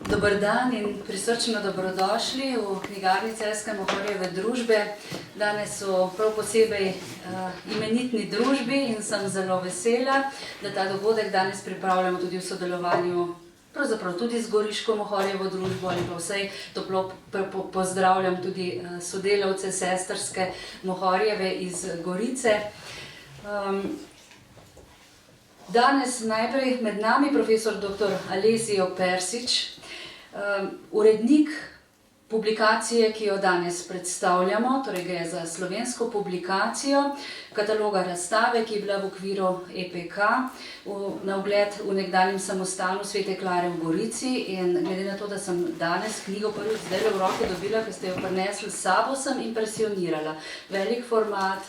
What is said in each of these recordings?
Dober dan in prisrčno dobrodošli v knjigarni Celjske Mohorjeve družbe. Danes so prav posebej imenitni družbi in sem zelo vesela, da ta dogodek danes pripravljamo tudi v sodelovanju pravzaprav tudi z Goriško Mohorjevo družbo in pa vsej toplo pozdravljam tudi sodelavce sestrske Mohorjeve iz Gorice. Danes najprej med nami profesor dr. Alessio Persič, urednik publikacije, ki jo danes predstavljamo, torej gre za slovensko publikacijo kataloga razstave, ki je bila v okviru EPK na ogled v nekdanjem samostanu Svete Klare v Gorici. In glede na to, da sem danes knjigo prvič zdaj v roke dobila, ki ste jo prinesli s sabo, sem impresionirala. Velik format,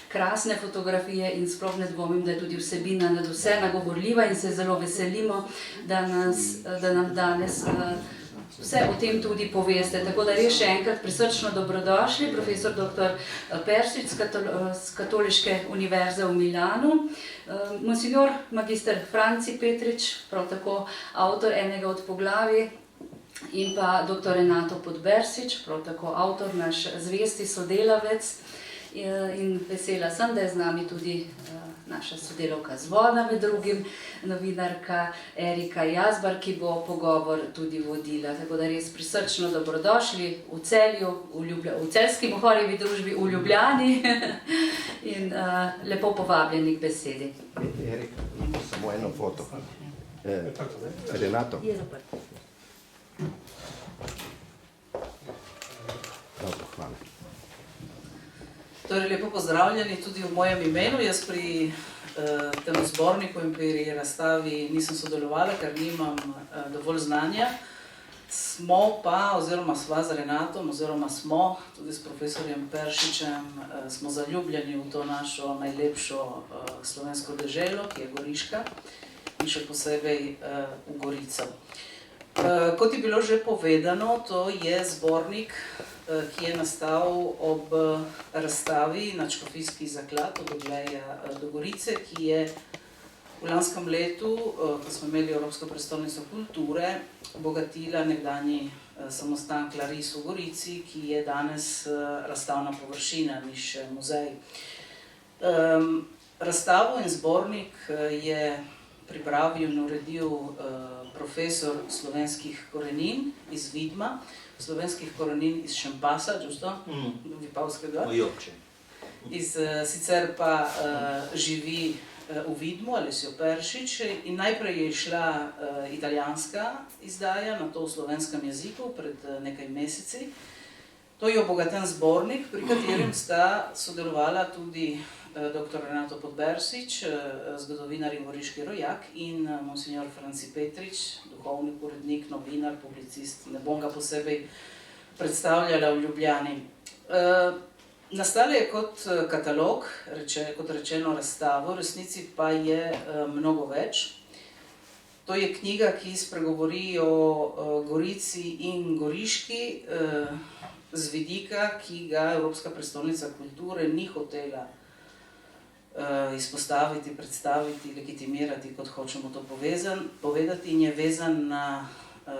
krasne fotografije in sploh ne dvomim, da je tudi vsebina nad vse nagovorljiva in se zelo veselimo, da nam danes vse o tem tudi poveste. Tako da res še enkrat prisrčno dobrodošli, profesor dr. Persič z Katoliške univerze v Milanu, monsignor magister Franci Petrič, prav tako avtor enega od poglavij, in pa dr. Renato Podbersič, prav tako avtor, naš zvesti sodelavec. In vesela sem, da je z nami tudi naša sodelavka z voda, med drugim novinarka Erika Jazbar, ki bo pogovor tudi vodila. Tako da res prisrčno dobrodošli v Celju, v Celjski Mohorjevi družbi v Ljubljani in lepo povabljeni k besedi. Erika, samo eno foto. Renato. Dobro, hvala. Torej, lepo pozdravljeni tudi v mojem imenu. Jaz pri tem zborniku in pri razstavi nisem sodelovala, ker nimam dovolj znanja. Smo pa, oziroma sva z Renatom, oziroma smo tudi s profesorjem Peršičem, smo zaljubljeni v to našo najlepšo slovensko deželo, ki je Goriška, in še posebej v Gorico. Kot je bilo že povedano, to je zbornik, ki je nastal ob razstavi Nadškofijski zaklad od Ogleja do Gorice, ki je v lanskem letu, ko smo imeli Evropsko prestolnico kulture, obogatila nekdanji samostan Claris v Gorici, ki je danes razstavna površina, ni še muzej. Razstavo in zbornik je pripravil in uredil profesor slovenskih korenin iz Vidma, slovenskih korenin iz Šempasa, Vipavskega, sicer pa živi v Vidmu, Alessio Peršič, in najprej je išla italijanska izdaja, nato v slovenskem jeziku pred nekaj meseci. To je obogaten zbornik, pri katerem sta sodelovala tudi dr. Renato Podbersič, zgodovinar in goriški rojak, in monsignor Franci Petrič, duhovnik, urednik, novinar, publicist. Ne bom ga posebej predstavljala v Ljubljani. Nastala je kot katalog, kot rečeno razstavo, v resnici pa je mnogo več. To je knjiga, ki spregovori o Gorici in Goriški z vidika, ki ga Evropska prestolnica kulture ni hotela izpostaviti, predstaviti, legitimirati, kot hočemo to povedati, in je vezan na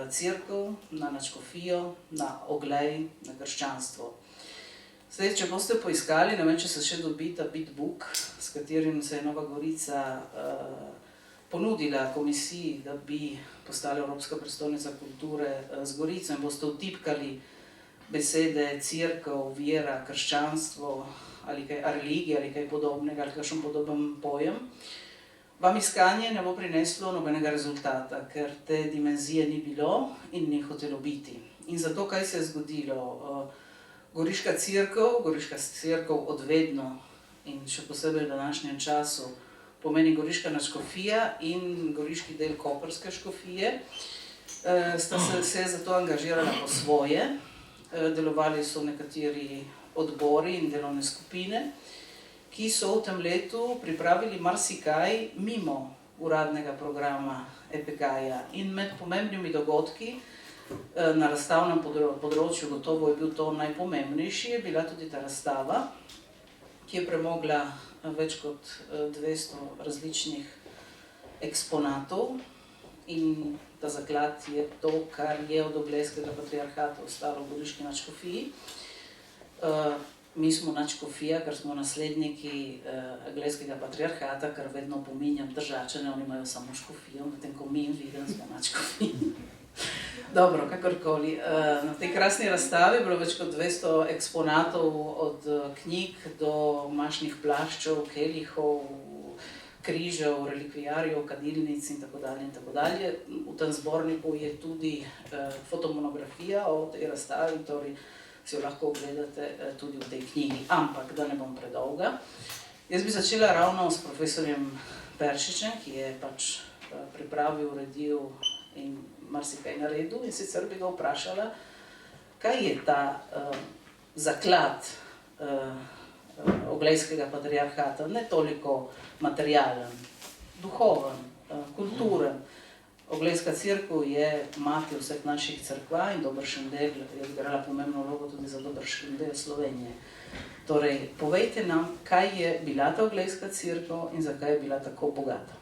cerkev, na nadškofijo, na Oglej, na krščanstvo. Zdaj, če boste poiskali, ne vem, če se še dobi ta bitbook, s katerim se je Nova Gorica ponudila komisiji, da bi postala Evropska prestolnica kulture z Gorico, in boste vtipkali besede cerkev, vera, krščanstvo, ali kaj religije, ali kaj podobnega, ali kakšen podoben pojem, vam iskanje ne bo prineslo nobenega rezultata, ker te dimenzije ni bilo in ni hotelo biti. In zato, kaj se je zgodilo? Goriška cerkev odvedno in še posebej v današnjem času pomeni goriška nadškofija in goriški del koprske škofije, sta se zato angažirala po svoje. Delovali so nekateri odbori in delovne skupine, ki so v tem letu pripravili marsikaj mimo uradnega programa EPK-ja. In med pomembnimi dogodki na razstavnem področju, gotovo je bil to najpomembnejši, je bila tudi ta razstava, ki je premogla več kot 200 različnih eksponatov, in ta zaklad je to, kar je od Oglejskega patriarhata ostalo v goriški nadškofiji. Mi smo nadškofija, ker smo nasledniki Oglejskega patriarhata, ker vedno pominjam Državčane, oni imajo samo škofijo, medtem ko mi vidim, smo nadškofiji. Dobro, kakorkoli. Na tej krasni razstavi je bilo več kot 200 eksponatov, od knjig do mašnih plaščev, kelihov, križev, relikvijarjev, kadilnic in tako dalje in tako dalje. V tem zborniku je tudi fotomonografija o tej razstavi, torej si jo lahko ogledate tudi v tej knjigi. Ampak, da ne bom predolga, jaz bi začela ravno s profesorjem Peršičem, ki je pač pripravil, uredil in marsikaj naredil, in sicer bi ga vprašala, kaj je ta zaklad Oglejskega patriarhata, ne toliko materialen, duhoven, kulturen. Oglejska cerkev je mati vseh naših cerkva in dobršen del je odigrala pomembno vlogo tudi za dobršen del Slovenije. Torej, povejte nam, kaj je bila ta Oglejska cerkev in zakaj je bila tako bogata.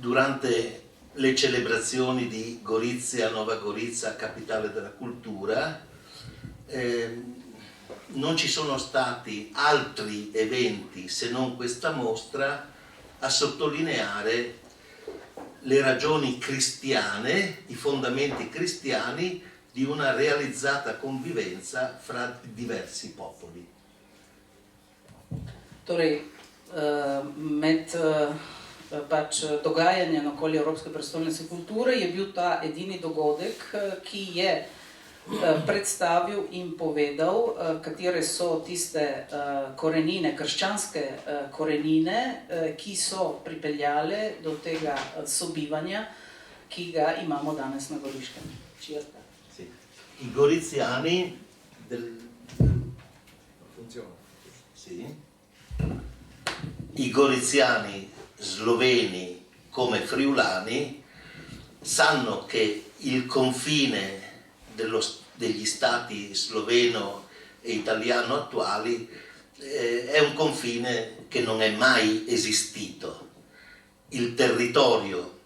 Durante le celebrazioni di Gorizia, Nova Gorizia, capitale della cultura, non ci sono stati altri eventi se non questa mostra a sottolineare le ragioni cristiane, i fondamenti cristiani di una realizzata convivenza fra diversi popoli. Torej, med pač dogajanjem okoli Evropske prestolnice kulture je bil ta edini dogodek, ki je predstavil in povedal, katere so tiste korenine, krščanske korenine, ki so pripeljale do tega sobivanja, ki ga imamo danes na Goriškem. Čirka. Sì. I goriziani sì. I goriziani sloveni come friulani sanno che il confine degli stati sloveno e italiano attuali è un confine che non è mai esistito. Il territorio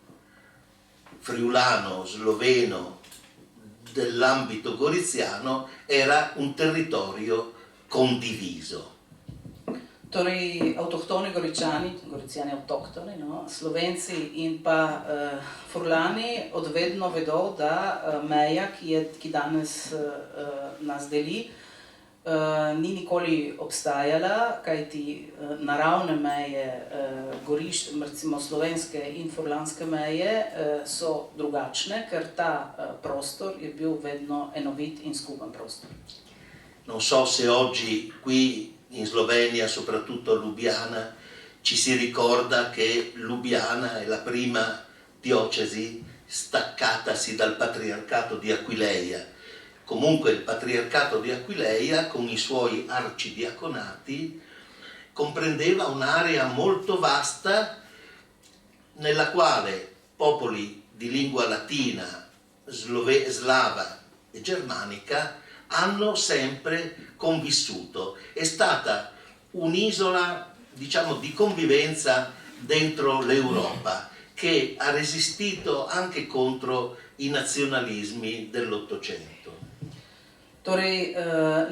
friulano, sloveno dell'ambito goriziano era un territorio condiviso. Torej, avtohtoni Goričani, Goricijani avtohtoni, no, Slovenci in pa Furlani odvedno vedo, da meja, ki danes nas deli, ni nikoli obstajala, kajti naravne meje, recimo slovenske in furlanske meje, so drugačne, ker ta prostor je bil vedno enovit in skupen prostor. Non so se oggi qui in Slovenia, soprattutto a Lubiana, ci si ricorda che Lubiana è la prima diocesi staccatasi dal patriarcato di Aquileia. Comunque il patriarcato di Aquileia, con i suoi arcidiaconati, comprendeva un'area molto vasta nella quale popoli di lingua latina, slava e germanica hanno sempre convissuto. È stata un'isola, diciamo, di convivenza dentro l'Europa che ha resistito anche contro i nazionalismi dell'Ottocento. Torej,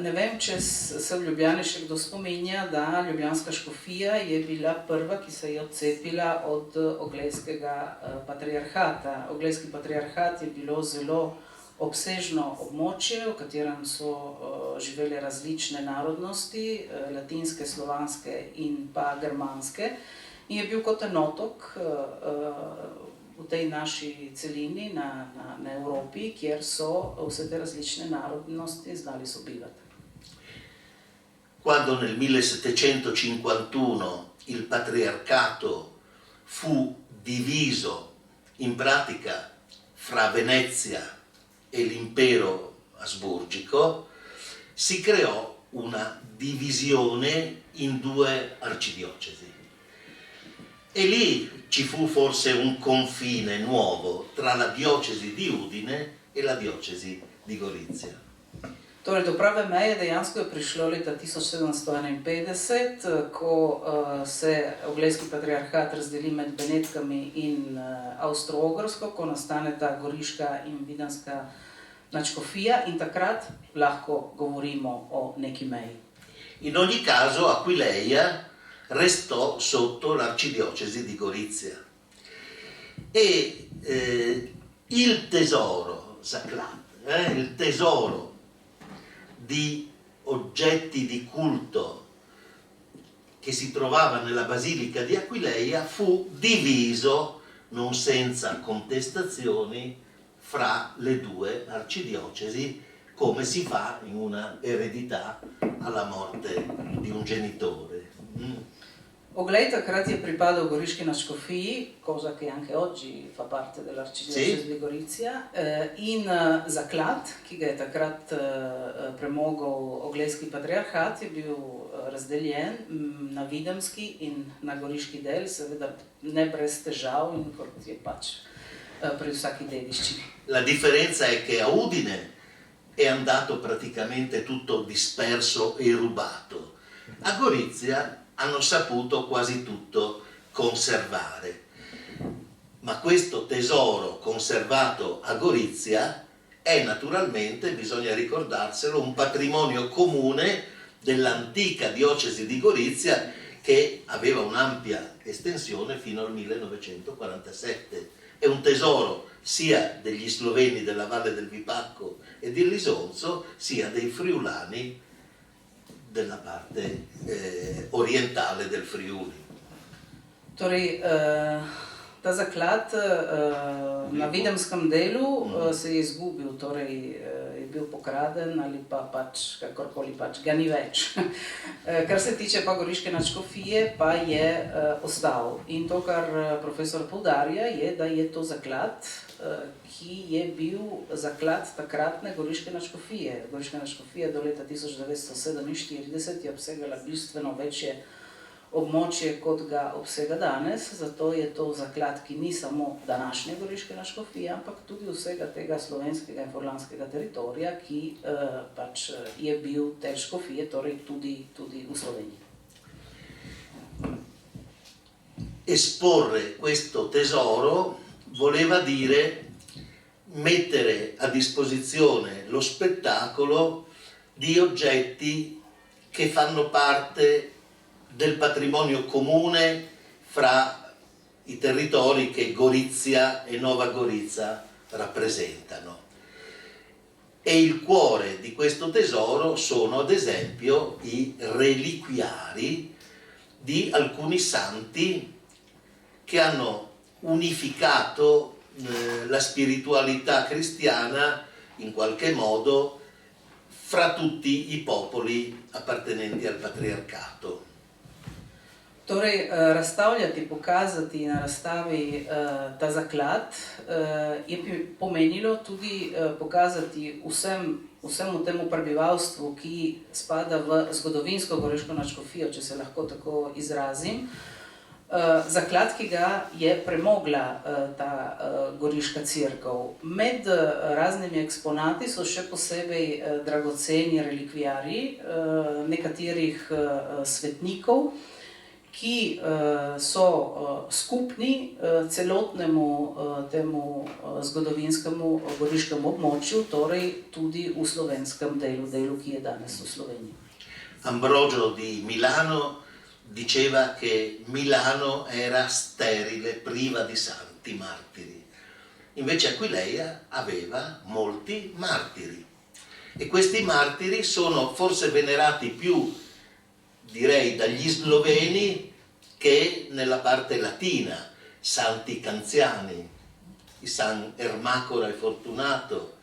ne vem, če se v Ljubljani še kdo spominja, da Ljubljanska škofija je bila prva, ki se je odcepila od Oglejskega patriarhata. Oglejski patriarhat je bilo zelo obsežno območje, v katerem so živele različne narodnosti, latinske, slovanske in pa germanske, in je bil kot en otok v tej naši celini na Evropi, kjer so vse te različne narodnosti znali sobivati. Quando nel 1751 il patriarcato fu diviso in pratica fra Venezia e l'impero asburgico, si creò una divisione in due arcidiocesi. E lì ci fu forse un confine nuovo tra la diocesi di Udine e la diocesi di Gorizia. Torej, do prave meje dejansko je prišlo leta 1751, ko se Oglejski patriarhat razdeli med Benetkami in Avstro-Ogrsko, ko nastane ta goriška in videnska nadškofija in takrat lahko govorimo o neki meji. In ogni caso Aquileia restò sotto l'arcidiocesi di Gorizia e il tesoro Zaklat, il tesoro di oggetti di culto che si trovava nella basilica di Aquileia fu diviso, non senza contestazioni, fra le due arcidiocesi, come si fa in una eredità alla morte di un genitore. Oglej takrat je pripadal goriški nadškofiji, cosa che anche oggi fa parte dell'arcidiocesi di Gorizia, in Zaklad, ki ga je takrat premogel Oglejski patriarhat, je bil razdeljen na videmski in na goriški del, seveda ne brez težav in kot je pač pri vsaki dediščini. La differenza è che a Udine è andato praticamente tutto disperso e rubato. A Gorizia hanno saputo quasi tutto conservare. Ma questo tesoro conservato a Gorizia è naturalmente, bisogna ricordarselo, un patrimonio comune dell'antica diocesi di Gorizia che aveva un'ampia estensione fino al 1947. È un tesoro sia degli sloveni della Valle del Vipacco e di Lisonzo, sia dei friulani della parte orientale del Friuli. Torej, ta zaklad na videmskem delu se je izgubil, torej je bil pokraden ali pa pač kakorkoli pač ga ni več. Kar se tiče pa goriške nadškofije, pa je ostal. In to, kar profesor poudarja, je, da je to zaklad, ki je bil zaklad takratne goriške nadškofije. Goriška nadškofija do leta 1947 je obsegala bistveno večje območje, kot ga obsega danes, zato je to zaklad, ki ni samo današnje goriške nadškofije, ampak tudi vsega tega slovenskega in furlanskega teritorija, ki pač je bil del škofije, torej tudi v Sloveniji. Esporre questo tesoro voleva dire mettere a disposizione lo spettacolo di oggetti che fanno parte del patrimonio comune fra i territori che Gorizia e Nova Gorica rappresentano. E il cuore di questo tesoro sono ad esempio i reliquiari di alcuni santi che hanno unificato la spiritualità cristiana in qualche modo fra tutti i popoli appartenenti al patriarcato. Torej, razstavljati, pokazati na razstavi ta zaklad je pomenilo tudi pokazati vsemu temu prebivalstvu, ki spada v zgodovinsko goriško nadškofijo, če se lahko tako izrazim, zaklad, ki ga je premogla ta goriška cerkev. Med raznimi eksponati so še posebej dragoceni relikviarji nekaterih svetnikov, ki so skupni celotnemu temu zgodovinskemu goriškemu območju, torej tudi v slovenskem delu, ki je danes v Sloveniji. Ambrogio di Milano diceva che Milano era sterile, priva di santi martiri. Invece Aquileia aveva molti martiri. E questi martiri sono forse venerati più, direi, dagli sloveni che nella parte latina, santi canziani, i San Ermacora e Fortunato,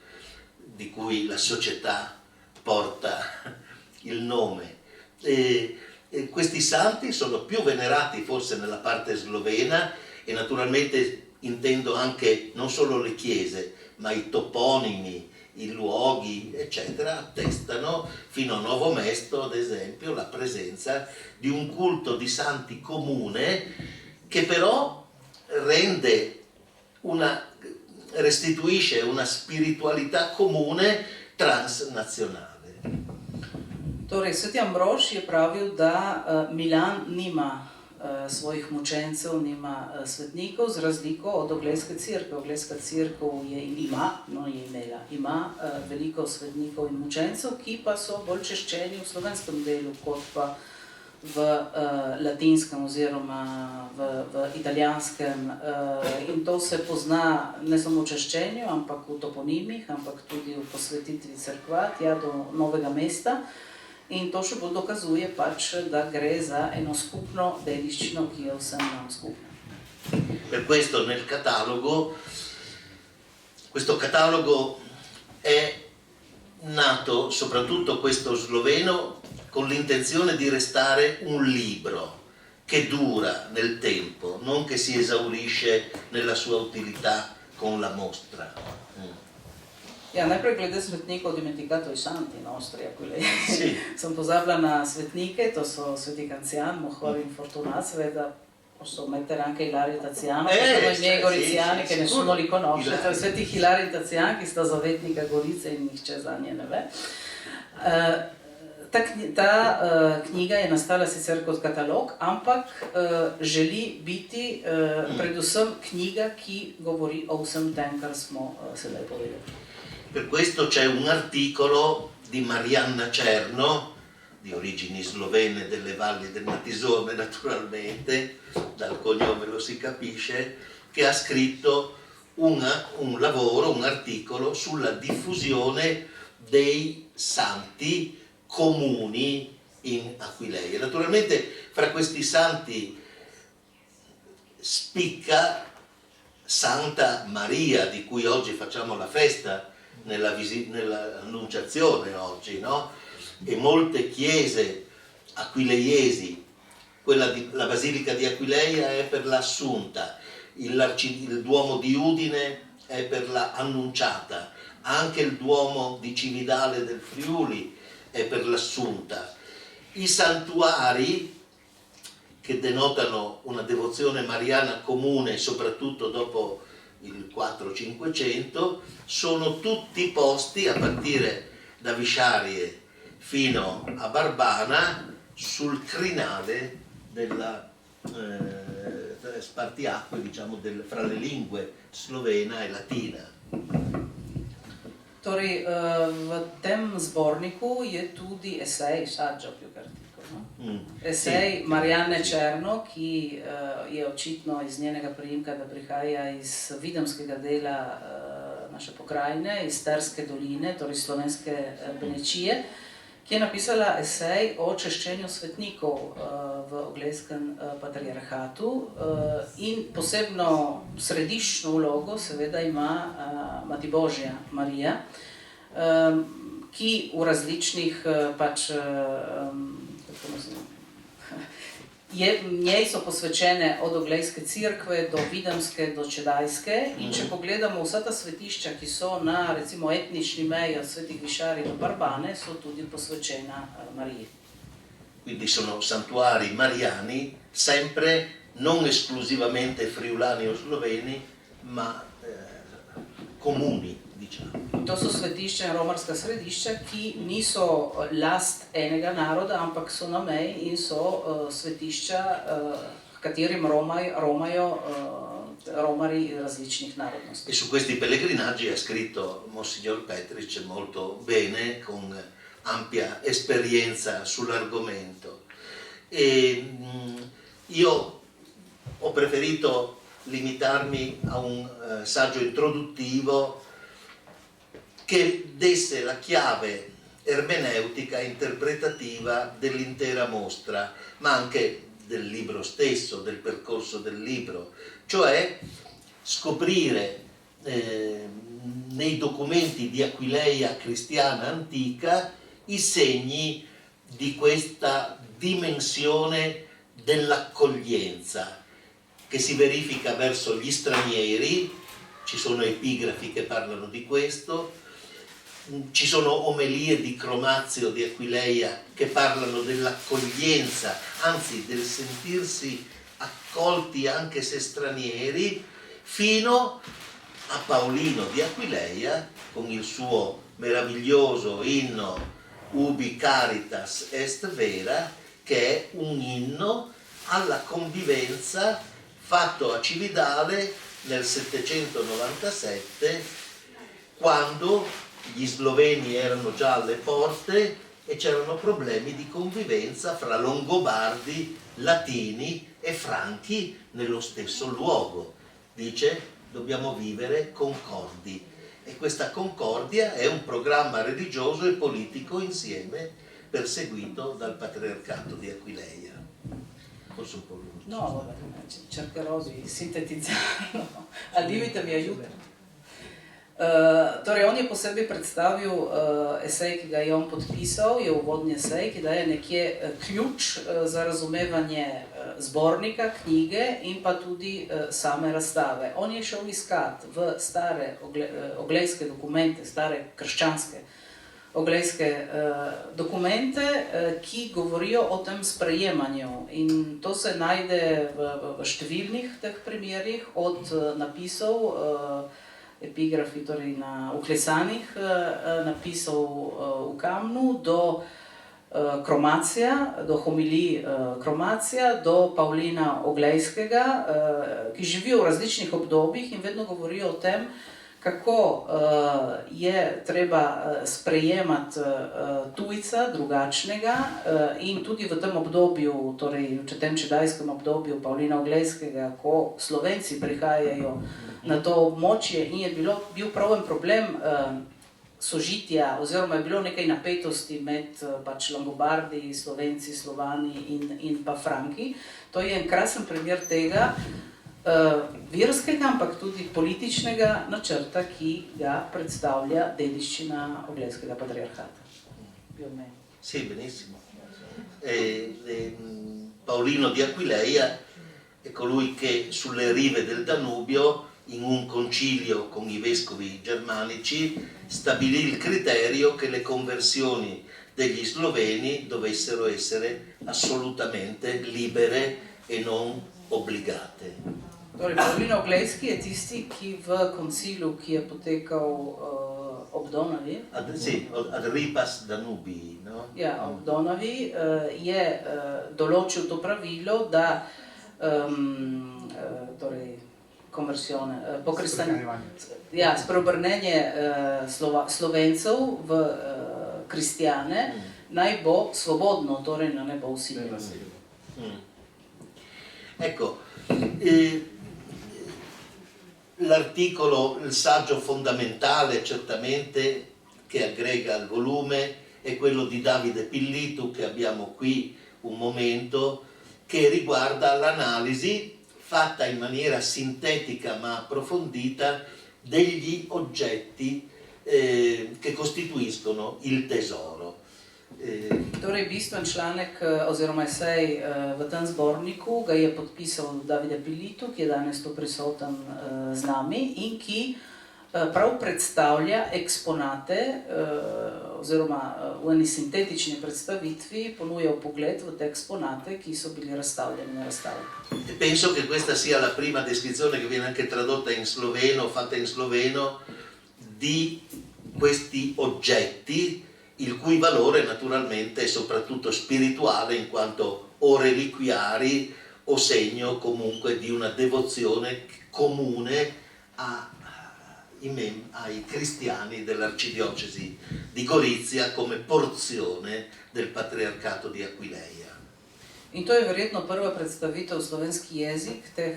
di cui la società porta il nome. E questi santi sono più venerati forse nella parte slovena e naturalmente intendo anche non solo le chiese, ma i toponimi, i luoghi, eccetera, attestano fino a Novo Mesto, ad esempio, la presenza di un culto di santi comune che però restituisce una spiritualità comune transnazionale. Torej, Sveti Ambrož je pravil, da Milan nima svojih mučencev, nima svetnikov, z razliko od Oglejske cerkve. Oglejska cerkev ima veliko svetnikov in mučencev, ki pa so bolj češčeni v slovenskem delu, kot pa v latinskem oziroma v italijanskem. In to se pozna ne samo v češčenju, ampak v toponimih, ampak tudi v posvetitvi cerkva tja do Novega mesta. In to še bolj dokazuje pač, da gre za eno skupno dediščino, ki je vsem nam skupna. Per questo nel catalogo, questo catalogo è nato, soprattutto questo sloveno, con l'intenzione di restare un libro che dura nel tempo, non che si esaurisce nella sua utilità con la mostra. Ja, najprej glede svetnikov dimenticato i santi nostri, Aquilei. Sì. Sem pozabila na svetnike, to so sveti Cancian, Mohor in Fortunat, seveda posso mettere anche Ilario e Taziano, che sono i miei goriziani, che nessuno li conosce, cioè sveti Hilario in Tazian, ki sta zavetnika Gorice in nihče za nje ne ve. Ta knjiga je nastala sicer kot katalog, ampak želi biti predvsem knjiga, ki govori o vsem tem, kar smo sedaj povedali. Per questo c'è un articolo di Marianna Cerno, di origini slovene delle valli del Natisone naturalmente, dal cognome lo si capisce, che ha scritto un lavoro, un articolo sulla diffusione dei santi comuni in Aquileia. Naturalmente fra questi santi spicca Santa Maria, di cui oggi facciamo la festa nell'annunciazione oggi, no? E molte chiese aquileiesi, la Basilica di Aquileia è per l'Assunta, il Duomo di Udine è per la Annunciata, anche il Duomo di Cividale del Friuli è per l'Assunta. I santuari che denotano una devozione mariana comune, soprattutto dopo il 400-500, sono tutti posti a partire da Visciarie fino a Barbana sul crinale della spartiacque, diciamo, fra le lingue slovena e latina. Torej, v tem zborniku je tudi esej, saggio più che articolo. Esej Marianne Cerno, ki je očitno iz njenega priimka, da prihaja iz videmskega dela naše pokrajine, iz Terske doline, torej slovenske Benečije, ki je napisala esej o češčenju svetnikov v Oglejskem patriarhatu in posebno središčno vlogo seveda ima Mati Božja Marija, ki v različnih njej so posvečene od Oglejske cerkve do Videmske do Čedajske, in če pogledamo vsa ta svetišča, ki so na recimo etnični meji od svetih Višarij do Barbane, so tudi posvečena Mariji. Quindi sono santuari mariani, sempre non esclusivamente friulani o sloveni, ma comuni, diciamo. To so svetišča in romarska središča, ki niso last enega naroda, ampak so na meji in so svetišča, katerim romajo romari različnih narodnosti. E su questi pellegrinaggi ha scritto Monsignor Petric molto bene, con ampia esperienza sull'argomento. E io ho preferito limitarmi a un saggio introduttivo che desse la chiave ermeneutica interpretativa dell'intera mostra, ma anche del libro stesso, del percorso del libro, cioè scoprire nei documenti di Aquileia cristiana antica i segni di questa dimensione dell'accoglienza che si verifica verso gli stranieri. Ci sono epigrafi che parlano di questo, ci sono omelie di Chromazio di Aquileia che parlano dell'accoglienza, anzi del sentirsi accolti anche se stranieri, fino a Paolino di Aquileia con il suo meraviglioso inno Ubi Caritas Est Vera, che è un inno alla convivenza fatto a Cividale nel 797, quando gli sloveni erano già alle porte e c'erano problemi di convivenza fra Longobardi, Latini e Franchi nello stesso luogo. Dice: dobbiamo vivere concordi, e questa concordia è un programma religioso e politico insieme perseguito dal Patriarcato di Aquileia. Forse un po' lungo. No, vabbè, cercherò di sintetizzarlo. Al limite mi aiuta. Torej, on je posebej predstavil esej, ki ga je on podpisal, je uvodni esej, ki daje nekje ključ za razumevanje zbornika, knjige in pa tudi same razstave. On je šel iskat v stare oglejske dokumente, stare krščanske oglejske dokumente, ki govorijo o tem sprejemanju. In to se najde v številnih teh primerih, od napisov, epigrafi, torej na uklesanih napisov v kamnu, do kromacija, do homilij kromacija, do Pavlina Oglejskega, ki živijo v različnih obdobjih in vedno govorijo o tem, kako je treba sprejemati tujca, drugačnega, in tudi v tem obdobju, torej v tem čedajskem obdobju Pavlina Oglejskega, ko Slovenci prihajajo na to območje in je bil praven problem sožitja, oziroma je bilo nekaj napetosti med pač Longobardi, Slovenci, Slovani in pa Franki. To je en krasen primer tega, verskega, ampak tudi političnega načrta, ki ga predstavlja dediščina Oglejskega patriarhata. Sì, benissimo. Paolino di Aquileia è colui che sulle rive del Danubio, in un concilio con i vescovi germanici, stabilì il criterio che le conversioni degli sloveni dovessero essere assolutamente libere e non obbligate. Torej, Pavlin Oglejski je tisti, ki v koncilu, ki je potekal ob Donavi, Sì, ad Ripas Danubii, no? Ja, ob Donavi je določil to pravilo, da torej konversione, ja, spreobrnenje Slovencev v kristjane naj bo svobodno, torej ne bo vsiljeno. Ecco, l'articolo, il saggio fondamentale certamente che aggrega al volume è quello di Davide Pillitu, che abbiamo qui un momento, che riguarda l'analisi fatta in maniera sintetica ma approfondita degli oggetti che costituiscono il tesoro. Torej, bistven članek oziroma esej v tem zborniku ga je podpisal Davide Pillitu, ki je danes tu prisoten z nami in ki prav predstavlja eksponate oziroma v eni sintetični predstavitvi ponuja vpogled v te eksponate, ki so bili razstavljeni na razstavi. E penso che questa sia la prima descrizione, che viene anche tradotta in sloveno, fatta in sloveno, di questi oggetti, il cui valore naturalmente è soprattutto spirituale, in quanto o reliquiari o segno comunque di una devozione comune ai cristiani dell'arcidiocesi di Gorizia come porzione del patriarcato di Aquileia. In to je verjetno prva predstavitev v slovenski jezik teh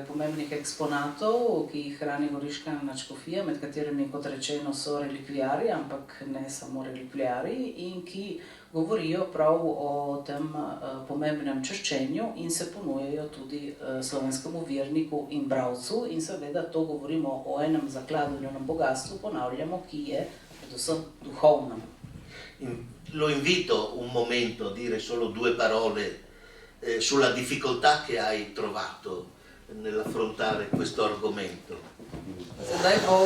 pomembnih eksponatov, ki jih hrani Goriška nadškofija, med katerimi, kot rečeno, so relikviari, ampak ne samo relikviari, in ki govorijo prav o tem pomembnem čaščenju in se ponujajo tudi slovenskemu verniku in bralcu. In seveda to govorimo o enem zakladovnem bogastvu, ponavljamo, ki je predvsem duhovnem. Lo invito un momento a dire solo due parole sulla difficoltà che hai trovato nell'affrontare questo argomento. Sedaj bo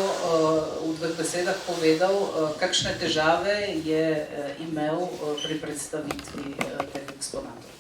v dveh besedah povedal, kakšne težave je imel pri predstavitvi teh eksponatov.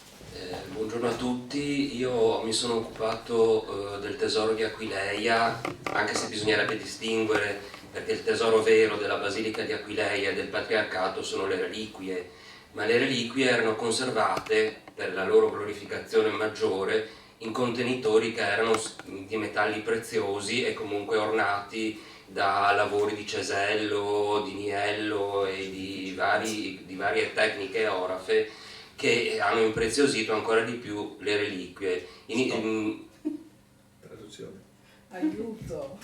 Buongiorno a tutti, io mi sono occupato del tesoro di Aquileia, anche se bisognerebbe distinguere perché il tesoro vero della Basilica di Aquileia e del Patriarcato sono le reliquie, ma le reliquie erano conservate per la loro glorificazione maggiore in contenitori che erano di metalli preziosi e comunque ornati da lavori di cesello, di niello e di varie tecniche orafe che hanno impreziosito ancora di più le reliquie. Traduzione. Aiuto!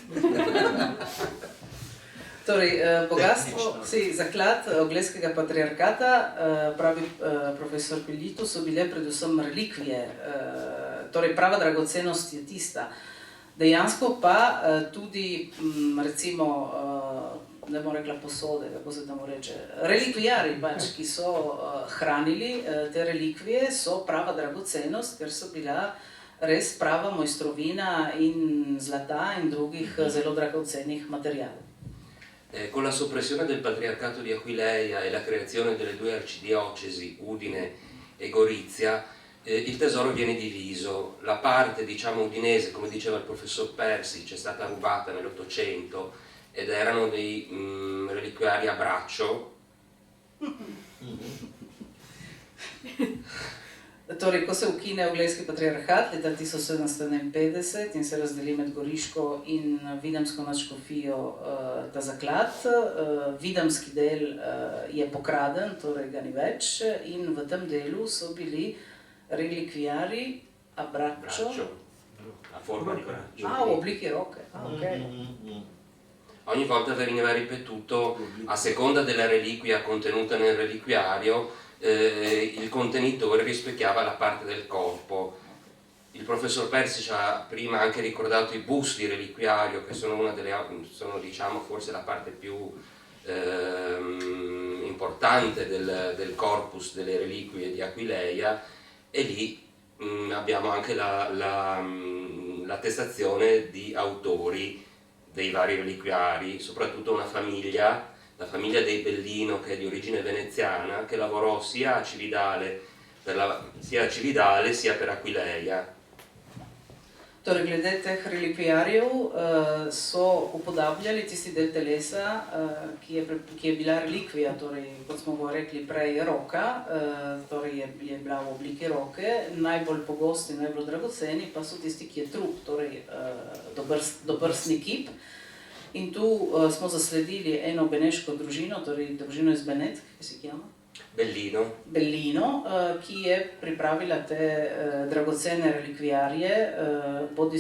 Torej, bogatstvo, zaklad Oglejskega patriarkata, pravi profesor Pelito, so bile predvsem relikvije, torej prava dragocenost je tista. Dejansko pa tudi, recimo, ne bom rekla posode, kako se temu reče, relikvijari pač, ki so hranili te relikvije, so prava dragocenost, ker so bila res prava mojstrovina in zlata in drugih zelo dragocenih materijalov. Con la soppressione del Patriarcato di Aquileia e la creazione delle due arcidiocesi, Udine e Gorizia, il tesoro viene diviso. La parte, diciamo, udinese, come diceva il professor Persic, è stata rubata nell'Ottocento ed erano dei reliquiari a braccio. Torej, ko se ukine Oglejski patriarhat leta 1751 in se razdeli med Goriško in Videmsko nadškofijo ta zaklad, videmski del je pokraden, torej ga ni več, in v tem delu so bili relikvijari a braccio, A forma di braccio. v obliki roke. Okay. Ogni volta veniva ripetuto, a seconda della reliquia contenuta nel reliquiario, il contenitore rispecchiava la parte del corpo. Il professor Persic ha prima anche ricordato i busti reliquiario, che sono sono diciamo forse la parte più importante del corpus delle reliquie di Aquileia, e lì abbiamo anche l'attestazione di autori dei vari reliquiari, soprattutto una famiglia, la famiglia dei Bellino, che è di origine veneziana, che lavorò sia a Cividale sia per Aquileia. Torej, glede teh relikvijarjev so upodabljali tisti del telesa, ki je bila relikvija, torej, kot smo ga rekli prej, roka, torej je bila v obliki roke. Najbolj pogosti, najbolj dragoceni pa so tisti, ki je trup, torej dobrstni kip. In tu smo zasledili eno beneško družino, torej družino iz Benetk, ki se jama? Bellino, ki je pripravila te dragocene relikvijarje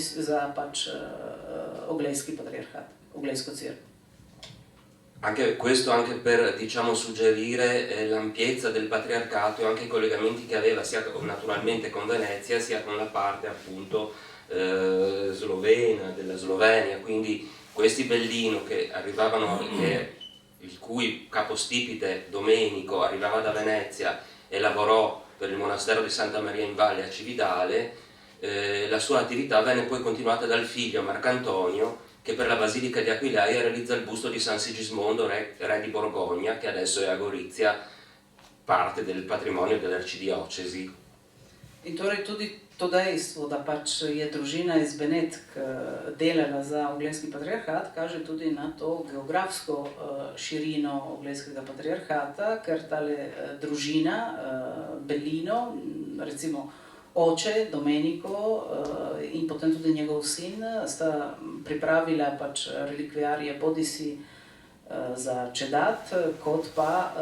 za pač Oglejski patriarhat, Oglejsko cerkev. Questo anche per, diciamo, suggerire l'ampiezza del patriarcato e anche i collegamenti che aveva sia naturalmente con Venezia sia con la parte appunto slovena, della Slovenia. Quindi questi Bellino che arrivavano, il cui capostipite Domenico arrivava da Venezia e lavorò per il monastero di Santa Maria in Valle a Cividale, la sua attività venne poi continuata dal figlio Marcantonio, che per la Basilica di Aquileia realizza il busto di San Sigismondo, re di Borgogna, che adesso è a Gorizia, parte del patrimonio dell'arcidiocesi. In torej tudi to dejstvo, da pač je družina iz Benetk delala za Oglejski patriarhat, kaže tudi na to geografsko širino Oglejskega patriarhata, ker tale družina Bellino, recimo oče Domenico in potem tudi njegov sin, sta pripravila pač relikvijarje bodisi za Čedat, kot pa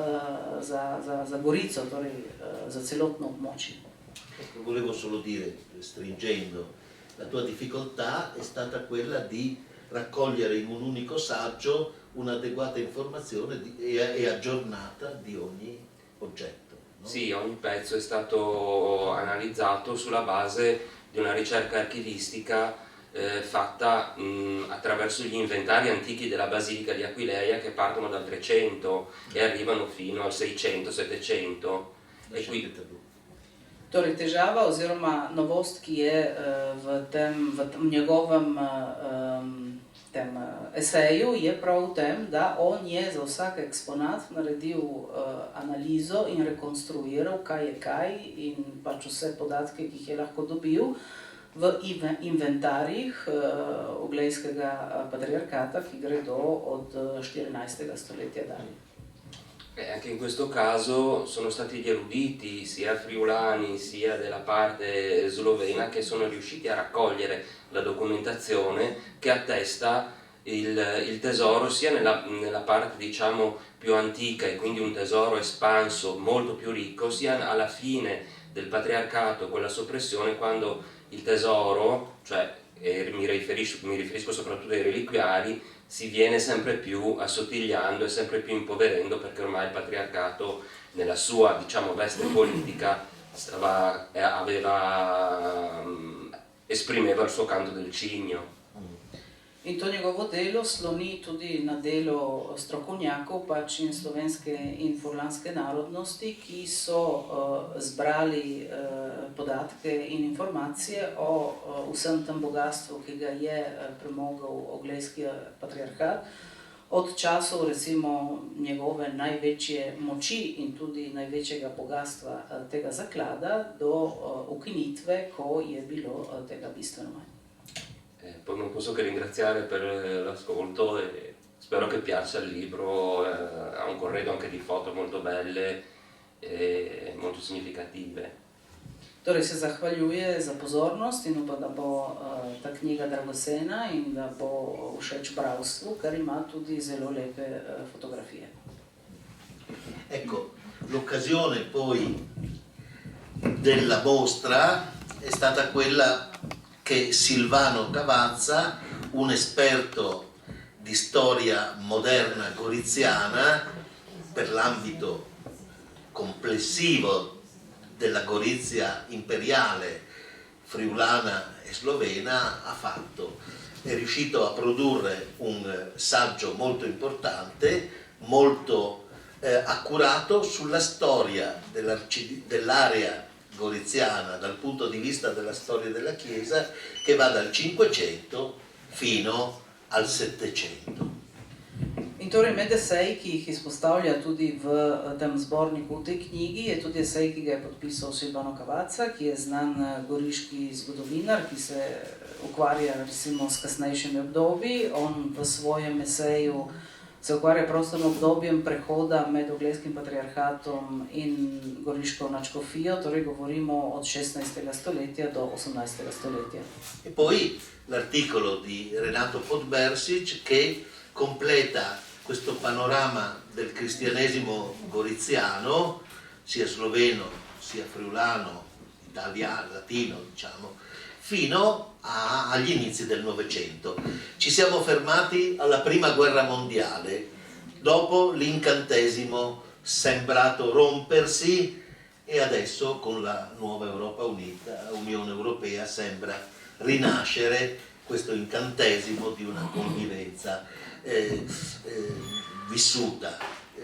za Gorico, torej za celotno območje. Volevo solo dire, stringendo, la tua difficoltà è stata quella di raccogliere in un unico saggio un'adeguata informazione e aggiornata di ogni oggetto. No? Sì, ogni pezzo è stato analizzato sulla base di una ricerca archivistica fatta attraverso gli inventari antichi della Basilica di Aquileia, che partono dal 300 e arrivano fino al 600-700. E qui Torej, težava oziroma novost, ki je v njegovem eseju, je prav v tem, da on je za vsak eksponat naredil analizo in rekonstruiral, kaj je kaj, in pač vse podatke, ki jih je lahko dobil, v inventarjih oglejskega patriarkata, ki gredo od 14. stoletja dalje. Anche in questo caso sono stati gli eruditi, sia friulani sia della parte slovena, che sono riusciti a raccogliere la documentazione che attesta il tesoro sia nella parte diciamo più antica e quindi un tesoro espanso molto più ricco, sia alla fine del patriarcato con la soppressione, quando il tesoro, cioè mi riferisco soprattutto ai reliquiari, si viene sempre più assottigliando e sempre più impoverendo, perché ormai il patriarcato nella sua diciamo veste politica esprimeva il suo canto del cigno. In to njegovo delo sloni tudi na delo strokovnjakov pač in slovenske in furlanske narodnosti, ki so zbrali podatke in informacije o vsem tem bogatstvu, ki ga je premogel oglejski patriarhat, od časov recimo njegove največje moči in tudi največjega bogatstva tega zaklada do ukinitve, ko je bilo tega bistveno manj. Poi non posso che ringraziare per l'ascolto e spero che piaccia il libro, ha un corredo anche di foto molto belle e molto significative. Torej se zahvaljuje za pozornost in upa, da bo ta knjiga dragocena in da bo všeč bralstvu, ker ima tudi zelo lepe fotografije. Ecco, l'occasione poi della mostra è stata quella che Silvano Cavazza, un esperto di storia moderna goriziana per l'ambito complessivo della Gorizia imperiale friulana e slovena, ha fatto. È riuscito a produrre un saggio molto importante, molto accurato sulla storia dell'area goriziana dal punto di vista della storia della Chiesa, che va dal 500 fino al 700. In torej med esej, ki jih izpostavlja tudi v tem zborniku, v tej knjigi, je tudi esej, ki ga je podpisal Silvano Cavazza, ki je znan goriški zgodovinar, ki se ukvarja recimo s kasnejšimi obdobji. On v svojem eseju se ukvarja prav s tem obdobjem prehoda med oglejskim patriarhatom in goriško nadškofijo, torej govorimo od 16. stoletja do 18. stoletja. E poi l'articolo di Renato Podbersic che completa questo panorama del cristianesimo goriziano, sia sloveno, sia friulano, italiano, latino, diciamo, fino agli inizi del Novecento. Ci siamo fermati alla Prima Guerra Mondiale, dopo l'incantesimo sembrato rompersi, e adesso con la nuova Europa Unita, Unione Europea, sembra rinascere questo incantesimo di una convivenza vissuta.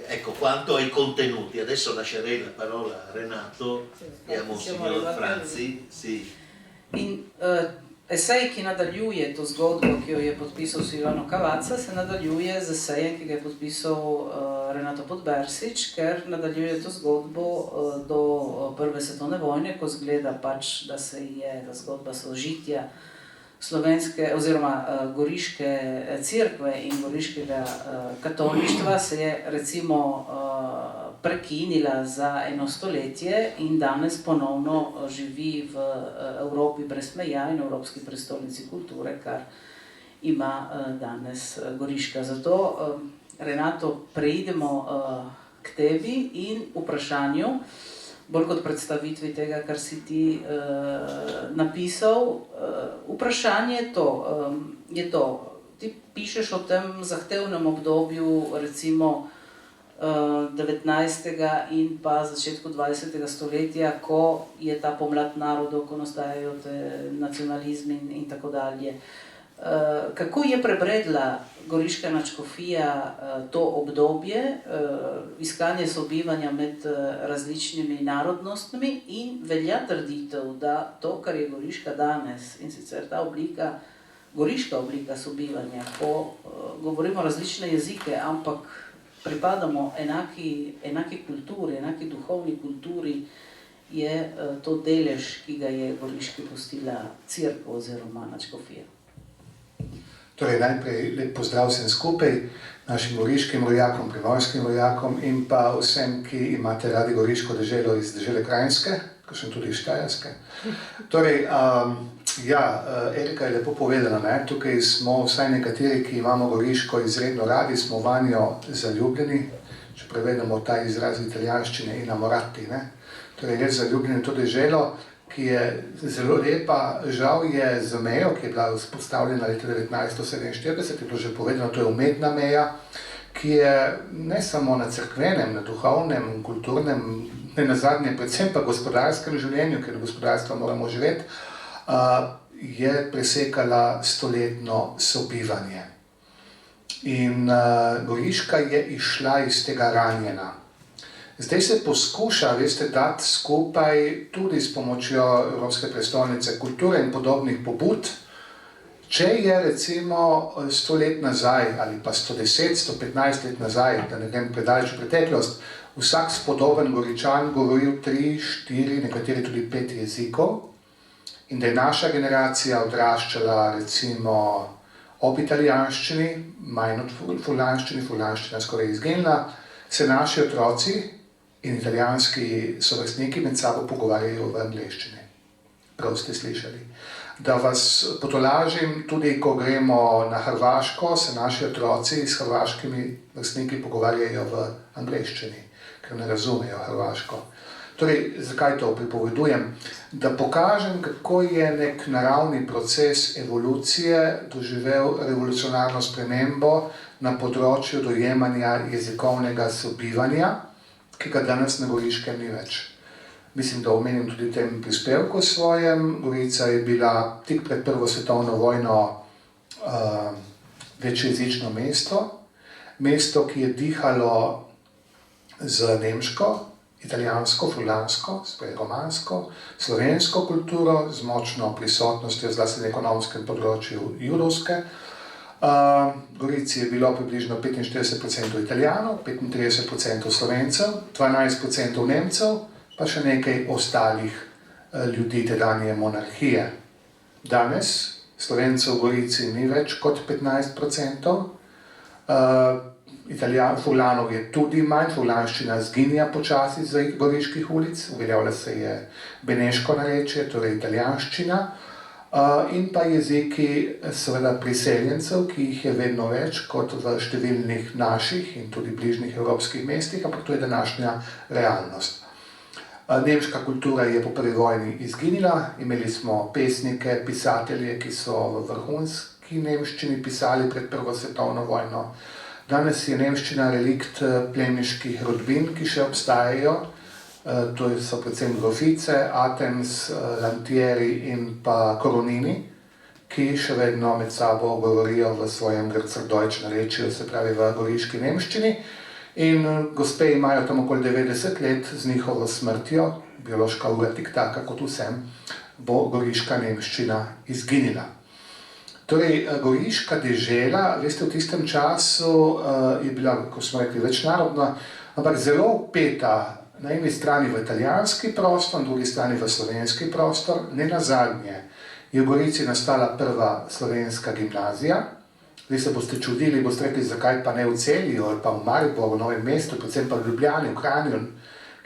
Ecco, quanto ai contenuti, adesso lascerei la parola a Renato e a Monsignor Franzi. Sì. In esej, ki nadaljuje to zgodbo, ki jo je podpisal Silvano Cavazza, se nadaljuje z esejem, ki ga je podpisal Renato Podbersic, ker nadaljuje to zgodbo do Prve svetovne vojne, ko zgleda pač, da se je ta zgodba sožitja slovenske oziroma goriške cerkve in goriškega katolištva se je recimo prekinila za eno stoletje in danes ponovno živi v Evropi brez meja in Evropski prestolnici kulture, kar ima danes Goriška. Zato, Renato, preidemo k tebi in vprašanju, bolj kot predstavitvi tega, kar si ti napisal. Vprašanje je to, ti pišeš o tem zahtevnem obdobju, recimo 19. in pa začetku 20. stoletja, ko je ta pomlad narodov, ko nastajajo te nacionalizmi in tako dalje. Kako je prebredla goriška nadškofija to obdobje, iskanje sobivanja med različnimi narodnostmi, in velja trditev, da to, kar je Goriška danes, in sicer ta oblika, goriška oblika sobivanja, ko govorimo različne jezike, ampak pripadamo enaki kulturi, enaki duhovni kulturi je to delež, ki ga je Goriški pustila cerkev oziroma nadškofija. Torej, najprej lep pozdrav vsem skupaj, našim goriškim rojakom, primorskim rojakom in pa vsem, ki imate radi goriško deželo iz dežele Krajinske, ko sem tudi iz Štajerske. Torej, Erika je lepo povedala, ne? Tukaj smo vsaj nekateri, ki imamo Goriško izredno radi, smo vanjo zaljubljeni, če prevedemo ta izraz italijanščine inamorati, ne? Torej, res zaljubljeni v to deželo, ki je zelo lepa, žal je z mejo, ki je bila vzpostavljena leta 1947, je bilo že povedano, to je umetna meja, ki je ne samo na cerkvenem, na duhovnem, kulturnem, ne nazadnje, predvsem pa gospodarskem življenju, ker gospodarstvo moramo živeti, je presekala stoletno sobivanje. In Goriška je išla iz tega ranjena. Zdaj se poskuša, veste, dati skupaj tudi s pomočjo Evropske prestolnice kulture in podobnih pobud. Če je recimo 100 let nazaj ali pa 110, 115 let nazaj, da ne grem predaleč v preteklost, vsak spodoben Goričan govoril 3, 4, nekateri tudi 5 jezikov in da je naša generacija odraščala recimo ob italijanščini, manj od furlanščini, furlanščina skoraj izginila, se naši otroci in italijanski sovrstniki med sabo pogovarjajo v angleščini. Prav ste slišali. Da vas potolažim, tudi ko gremo na Hrvaško, se naši otroci s hrvaškimi vrstniki pogovarjajo v angleščini, ker ne razumejo hrvaško. Torej, zakaj to pripovedujem? Da pokažem, kako je nek naravni proces evolucije doživel revolucionarno spremembo na področju dojemanja jezikovnega sobivanja, ki ga danes na Goriškem ni več. Mislim, da omenim tudi tem prispevku svojem. Gorica je bila tik pred Prvo svetovno vojno večjezično mesto. Mesto, ki je dihalo z nemško, italijansko, furlansko, romansko, slovensko kulturo, z močno prisotnostjo zlasti na ekonomskem področju judovske. Gorici je bilo približno 45% Italijanov, 35% Slovencev, 12% Nemcev, pa še nekaj ostalih ljudi tedanje monarhije. Danes Slovencev v Gorici ni več kot 15%, Furlanov je tudi manj, furlanščina zginja počasi z goriških ulic, uveljavlja se je beneško narečje, torej italijanščina, in pa jeziki seveda priseljencev, ki jih je vedno več kot v številnih naših in tudi bližnjih evropskih mestih, ampak to je današnja realnost. Nemška kultura je po prvi vojni izginila, imeli smo pesnike, pisatelje, ki so v vrhunski nemščini pisali pred Prvo svetovno vojno. Danes je nemščina relikt plemiških rodbin, ki še obstajajo. To so predvsem grofice, Athens, Lantieri in pa Koronini, ki še vedno med sabo govorijo v svojem grcrdeutsch narečju, se pravi v goriški nemščini. In gospe imajo tam okoli 90 let, z njihovo smrtjo, biološka ura tiktaka kot vsem, bo goriška nemščina izginila. Torej, goriška dežela, veste, v tistem času je bila, kot smo rekli, večnarodna, ampak zelo vpeta na eni strani v italijanski prostor, na drugi strani v slovenski prostor. Nenazadnje je v Gorici nastala prva slovenska gimnazija. Zdaj se boste čudili, boste rekli, zakaj pa ne v Celju ali pa v Mariboru, v Novem mestu, predvsem pa v Ljubljani, v Kranju,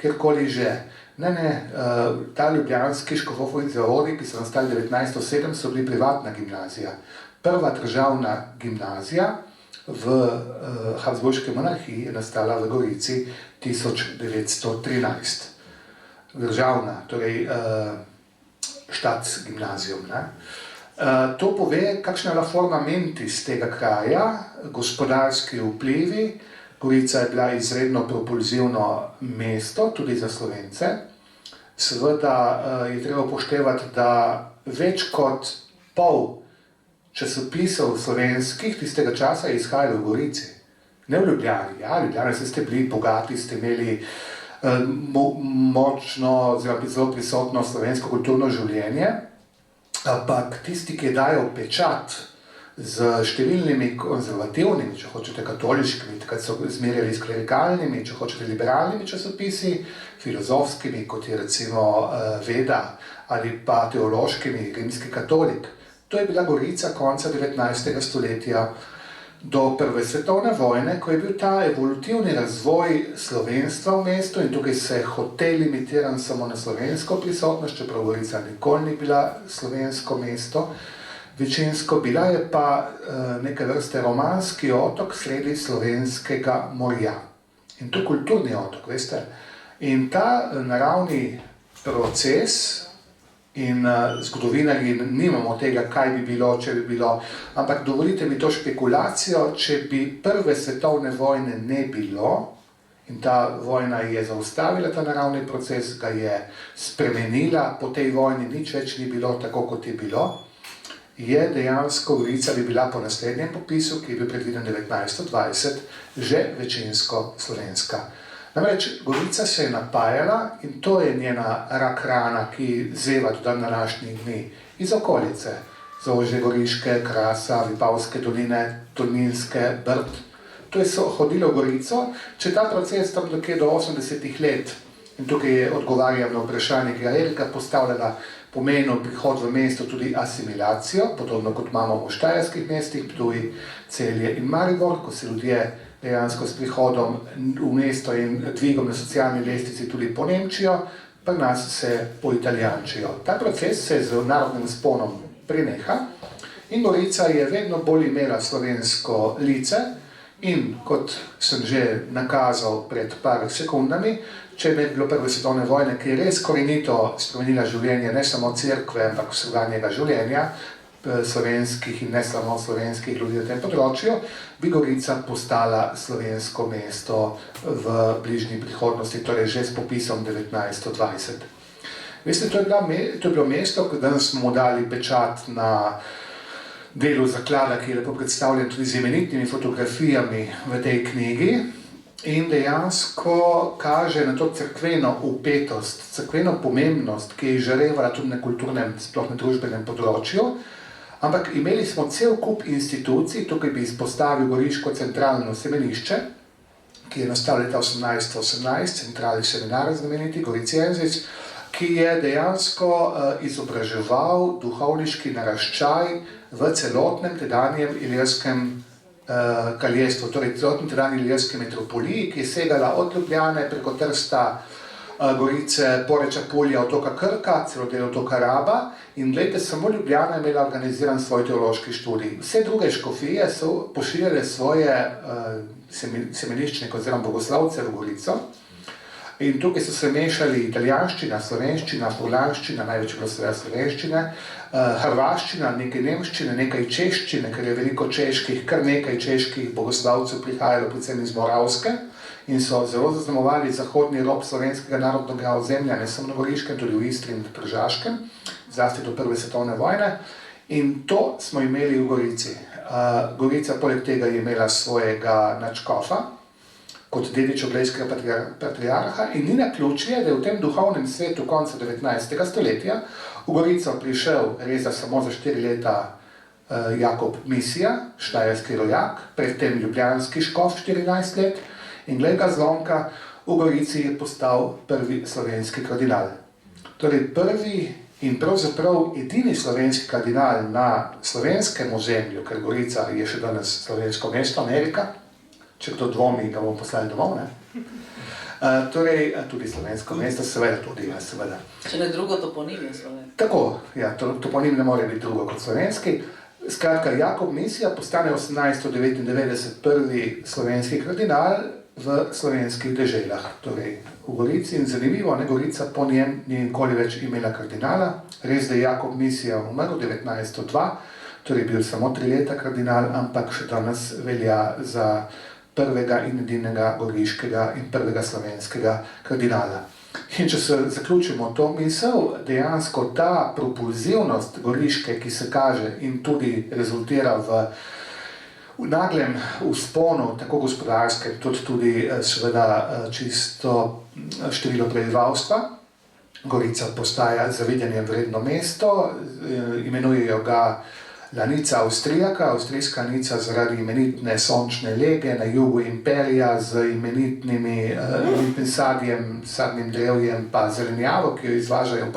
kjerkoli že. Ta ljubljanski škofovski zavodi, ki so nastali 1907, so bili privatna gimnazija. Prva državna gimnazija v Habsburški monarhiji je nastala v Gorici 1913. Državna, torej Staatsgymnasium. To pove, kakšna je bila forma mentis tega kraja, gospodarski vplivi. Gorica je bila izredno propulzivno mesto, tudi za Slovence. Seveda je treba upoštevati, da več kot pol časopisov slovenskih tistega časa je izhajalo v Gorici. Ne v Ljubljani. Ja, Ljubljani ste bili bogati, ste imeli močno, zelo prisotno slovensko kulturno življenje, ampak tisti, ki je dajal pečat z številnimi konzervativnimi, če hočete katoliškimi, takrat so zmerjali s klerikalnimi, če hočete liberalnimi časopisi, filozofskimi, kot je recimo Veda, ali pa teološkimi, Rimski katolik. To je bila Gorica konca 19. stoletja do Prve svetovne vojne, ko je bil ta evolutivni razvoj slovenstva v mestu in tukaj se je hotel limitiran samo na slovensko prisotnost, čeprav Gorica nikoli ni bila slovensko mesto. Večinsko bila je pa neke vrste romanski otok sredi slovenskega morja. In to kulturni otok, veste. In ta naravni proces, in zgodovinarji nimamo tega, kaj bi bilo, če bi bilo, ampak dovolite mi to špekulacijo, če bi Prve svetovne vojne ne bilo, in ta vojna je zaustavila ta naravni proces, ga je spremenila, po tej vojni nič več ni bilo tako, kot je bilo, je dejansko Gorica bi bila po naslednjem popisu, ki je bil predviden 1920, že večinsko slovenska. Namreč Gorica se je napajala in to je njena rak rana, ki zeva do dan današnjih dni iz okolice. Zaužje Goriške, Krasa, Vipavske doline, Tolminske, Brd. To je hodilo v Gorico, če ta proces tam dokaj do 80-ih let, in tukaj odgovarjam na vprašanje, ki ga Erika postavljala, pomenil prihod v mesto tudi asimilacijo, podobno kot imamo v štajerskih mestih, Ptuj, Celje in Maribor, ko se ljudje dejansko s prihodom v mesto in dvigom na socialni lestvici tudi po Nemčijo, pri nas se po italijančijo. Ta proces se z narodnim sponom preneha in Gorica je vedno bolj imela slovensko lice in, kot sem že nakazal pred par sekundami, če ne bi bilo Prve svetovne vojne, ki je res korenito spremenila življenje ne samo cerkve, ampak vsakdanjega življenja, slovenskih in ne samo slovenskih ljudi na tem področju, bi Gorica postala slovensko mesto v bližnji prihodnosti, torej že s popisom 1920. Veste, to je bilo mesto, ki danes smo mu dali pečat na delu zaklada, ki je lepo predstavljen tudi z imenitnimi fotografijami v tej knjigi in dejansko kaže na to cerkveno vpetost, cerkveno pomembnost, ki je izžarevala tudi na kulturnem, sploh na družbenem področju. Ampak imeli smo cel kup institucij, tukaj bi izpostavil Goriško centralno semenišče, ki je nastal leta 1818, centralni seminar znameniti, Goriciensis, ki je dejansko izobraževal duhovniški naraščaj v celotnem tedanjem ilirskem kraljestvu, torej celotnem tedanji ilirski metropoliji, ki je segala od Ljubljane preko Trsta, Gorice, Poreča, Pulja, otoka Krka, celo del otoka Raba in glejte, samo Ljubljana je imela organiziran svoj teološki študij. Vse druge škofije so pošiljale svoje semeniščnike oziroma bogoslovce v Gorico in tukaj so se mešali italijanščina, slovenščina, furlanščina, največ bilo slovenščine, hrvaščina, nekaj nemščine, nekaj češčine, ker je veliko čeških, kar nekaj čeških bogoslovcev prihajalo predvsem iz Moravske in so zelo zaznamovali zahodni rob slovenskega narodnega ozemlja, ne samo na Goriškem, tudi v Istri in Tržaškem, zlasti do Prve svetovne vojne. In to smo imeli v Gorici. Gorica poleg tega je imela svojega nadškofa, kot dedič oglejskega patriarha in ni naključje, da je v tem duhovnem svetu konca 19. stoletja v Gorico prišel res samo za 4 leta Jakob Misija, štajerski rojak, predtem ljubljanski škof 14 let, in glej ga zlomka, v Gorici je postal prvi slovenski kardinal. Torej prvi in pravzaprav edini slovenski kardinal na slovenskem ozemlju, ker Gorica je še danes slovensko mesto, Amerika, če kdo dvomi, ga bomo poslali domov, ne? Torej, tudi slovensko mesto, seveda tudi, ja, seveda. Če ne drugo, toponim je slovenski. Tako, ja, toponim ne more biti drugo kot slovenski. Skratka, Jakob Misija postane 1899 prvi slovenski kardinal v slovenskih deželah, torej v Gorici in zanimivo, ne, Gorica po njem ni nikoli več imela kardinala, res da je Jakob Misija umrl 1902, torej bil samo 3 leta kardinal, ampak še danes velja za prvega in edinega goriškega in prvega slovenskega kardinala. In če se zaključimo to misel, dejansko ta propulzivnost Goriške, ki se kaže in tudi rezultira v naglem vzponu, tako gospodarskem, tudi seveda čisto število prebivalstva. Gorica postaja zavedanje vredno mesto, imenujejo ga lanica Avstrijaka, avstrijska lanica zaradi imenitne sončne lege na jugu imperija z imenitnim sadnim drevjem pa zelenjavo, ki jo izvažajo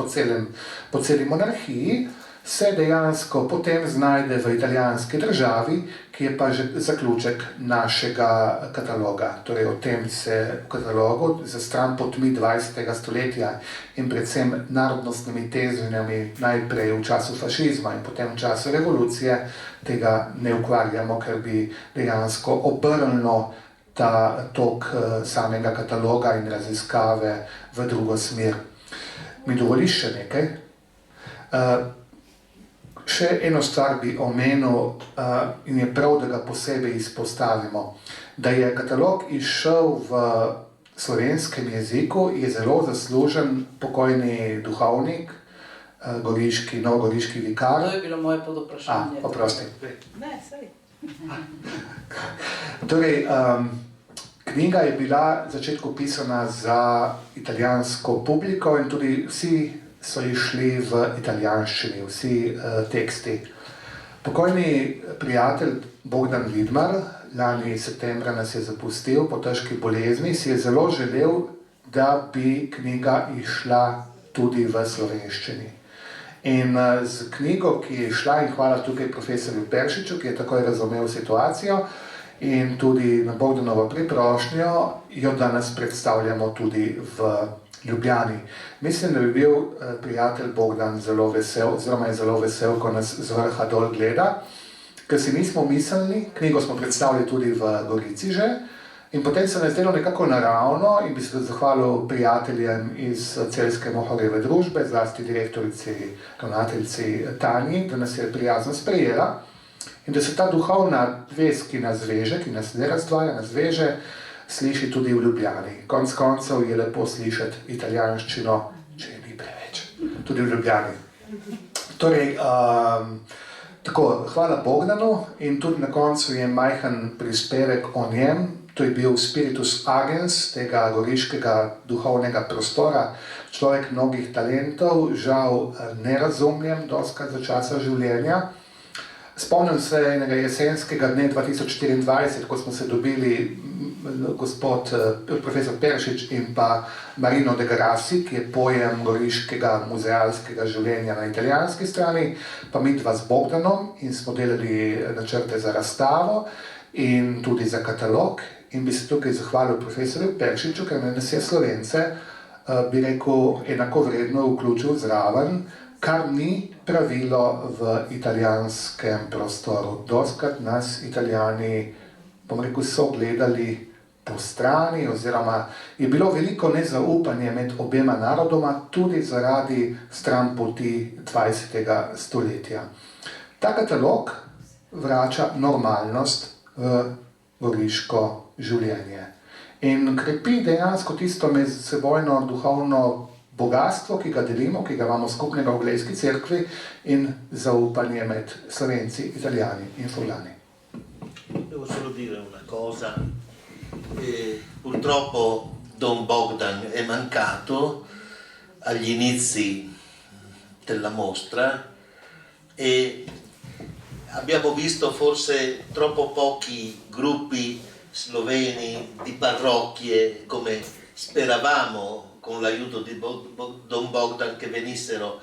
po celi monarhiji, se dejansko potem znajde v italijanski državi, ki je pa že zaključek našega kataloga. Torej o tem se v katalogu za stran potmi 20. stoletja in predvsem narodnostnimi težnjami najprej v času fašizma in potem v času revolucije tega ne ukvarjamo, ker bi dejansko obrnilo ta tok samega kataloga in raziskave v drugo smer. Mi dovoliš še nekaj? Še eno stvar bi omenil in je prav, da ga posebej izpostavimo. Da je katalog izšel v slovenskem jeziku, je zelo zaslužen pokojni duhovnik, novogoriški vikar. To je bilo moje podoprašanje. Oprosti. Ne, saj. Torej, knjiga je bila v začetku pisana za italijansko publiko in tudi vsi so išli v italijanščini, vsi teksti. Pokojni prijatelj Bogdan Vidmar, lani septembra nas je zapustil po težki bolezni, si je zelo želel, da bi knjiga išla tudi v slovenščini. In z knjigo, ki je išla, in hvala tukaj profesorju Peršiču, ki je takoj razumel situacijo, in tudi na Bogdanovo priprošnjo, jo danes predstavljamo tudi v Ljubljani. Mislim, da bi bil prijatelj Bogdan zelo vesel, oziroma je zelo vesel, ko nas z vrha dol gleda, ker si nismo mislili, knjigo smo predstavili tudi v Gorici že, in potem se nas zdelo nekako naravno in bi se zahvalil prijateljem iz Celjske Mohorjeve družbe, zlasti direktorici, ravnateljici Tanji, da nas je prijazno sprejela in da se ta duhovna vez, ki nas veže, ki nas ne razdvaja, nas veže, sliši tudi v Ljubljani. Konec koncev je lepo slišati italijanščino, če ni preveč, tudi v Ljubljani. Torej, tako, hvala Bogdanu in tudi na koncu je majhen prispevek o njem. To je bil spiritus agens tega goriškega duhovnega prostora, človek mnogih talentov, žal nerazumljen dostikrat za časa življenja. Spomnim se enega jesenskega dne 2024, ko smo se dobili gospod profesor Peršič in pa Marino de Grassi, ki je pojem goriškega muzealskega življenja na italijanski strani, pa midva z Bogdanom in smo delali načrte za razstavo in tudi za katalog. In bi se tukaj zahvalil profesorju Peršiču, ker nas je Slovence, bi rekel, enako vredno vključil zraven, kar ni pravilo v italijanskem prostoru. Dostikrat nas Italijani, bom rekel, so gledali po strani, oziroma je bilo veliko nezaupanje med obema narodoma, tudi zaradi stranpoti 20. stoletja. Ta katalog vrača normalnost v goriško življenje in krepi dejansko tisto medsebojno duhovno bogatstvo, ki ga delimo, ki ga imamo skupnega v Glejski cerkvi in zaupanje med Slovenci, Italijani in Furlani. Devo solo dire una cosa, purtroppo Don Bogdan è mancato agli inizi della mostra e abbiamo visto forse troppo pochi gruppi sloveni di parrocchie come speravamo con l'aiuto di Don Bogdan che venissero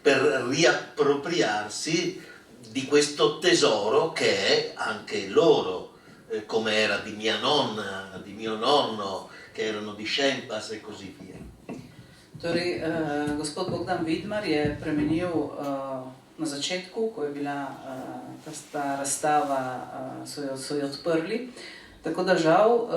per riappropriarsi di questo tesoro che è anche loro, come era di mia nonna, di mio nonno, che erano di Šempas e così via. Torej, gospod Bogdan Vidmar je premenil na začetku, ko je bila ta razstava, so jo odprli. Tako da žal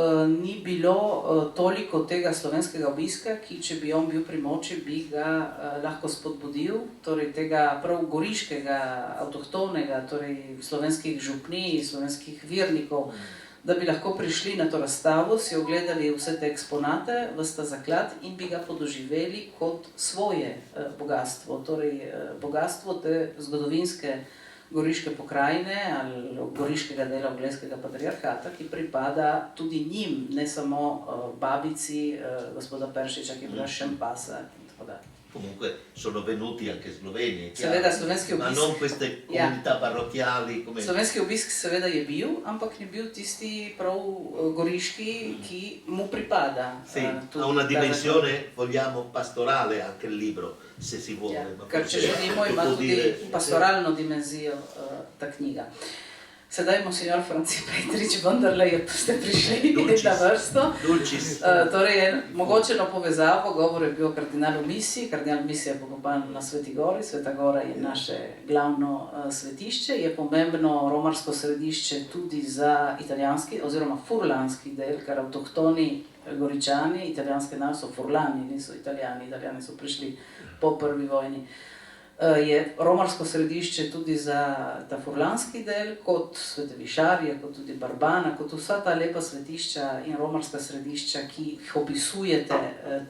ni bilo toliko tega slovenskega obiska, ki če bi on bil pri moči, bi ga lahko spodbudil, torej tega prav goriškega, avtohtonega, torej slovenskih župnij, slovenskih vernikov, da bi lahko prišli na to razstavo, si ogledali vse te eksponate, ves ta zaklad in bi ga podoživeli kot svoje bogatstvo, torej bogatstvo te zgodovinske goriške pokrajine ali goriškega dela Blejskega patriarhata, ki pripada tudi njim, ne samo babici gospoda Peršiča, ki je bila Šempasa in tako dalje. comunque sono venuti anche sloveni, è Seveda, chiaro, slovenski ma obisk. non queste comunità parrocchiali come... Slovenski obisk seveda je bil, ampak ni bil tisti prav goriški, ki mu pripada. Sì, tudi ha una ta dimensione, vogliamo, pastorale anche il libro, se si vuole. Ja, ma ker če forse želimo, ima devo tudi dire- pastoralno dimenzijo ta knjiga. Sedaj, monsignor Franci Petrič, vendarle ste prišli na vrsto. Dulcis. Torej, mogočeno povezavo, govor je bil o kardinalu Misi. Kardinal Misi je pokopan na Sveti Gori, Sveta Gora je naše glavno svetišče, je pomembno romarsko središče tudi za italijanski oziroma furlanski del, ker avtohtoni Goričani, italijanske narod so furlani, niso italijani, italijani so prišli po prvi vojni. Je romarsko središče tudi za ta furlanski del, kot Svete Višarje, kot tudi Barbana, kot vsa ta lepa svetišča in romarska središča, ki jih opisujete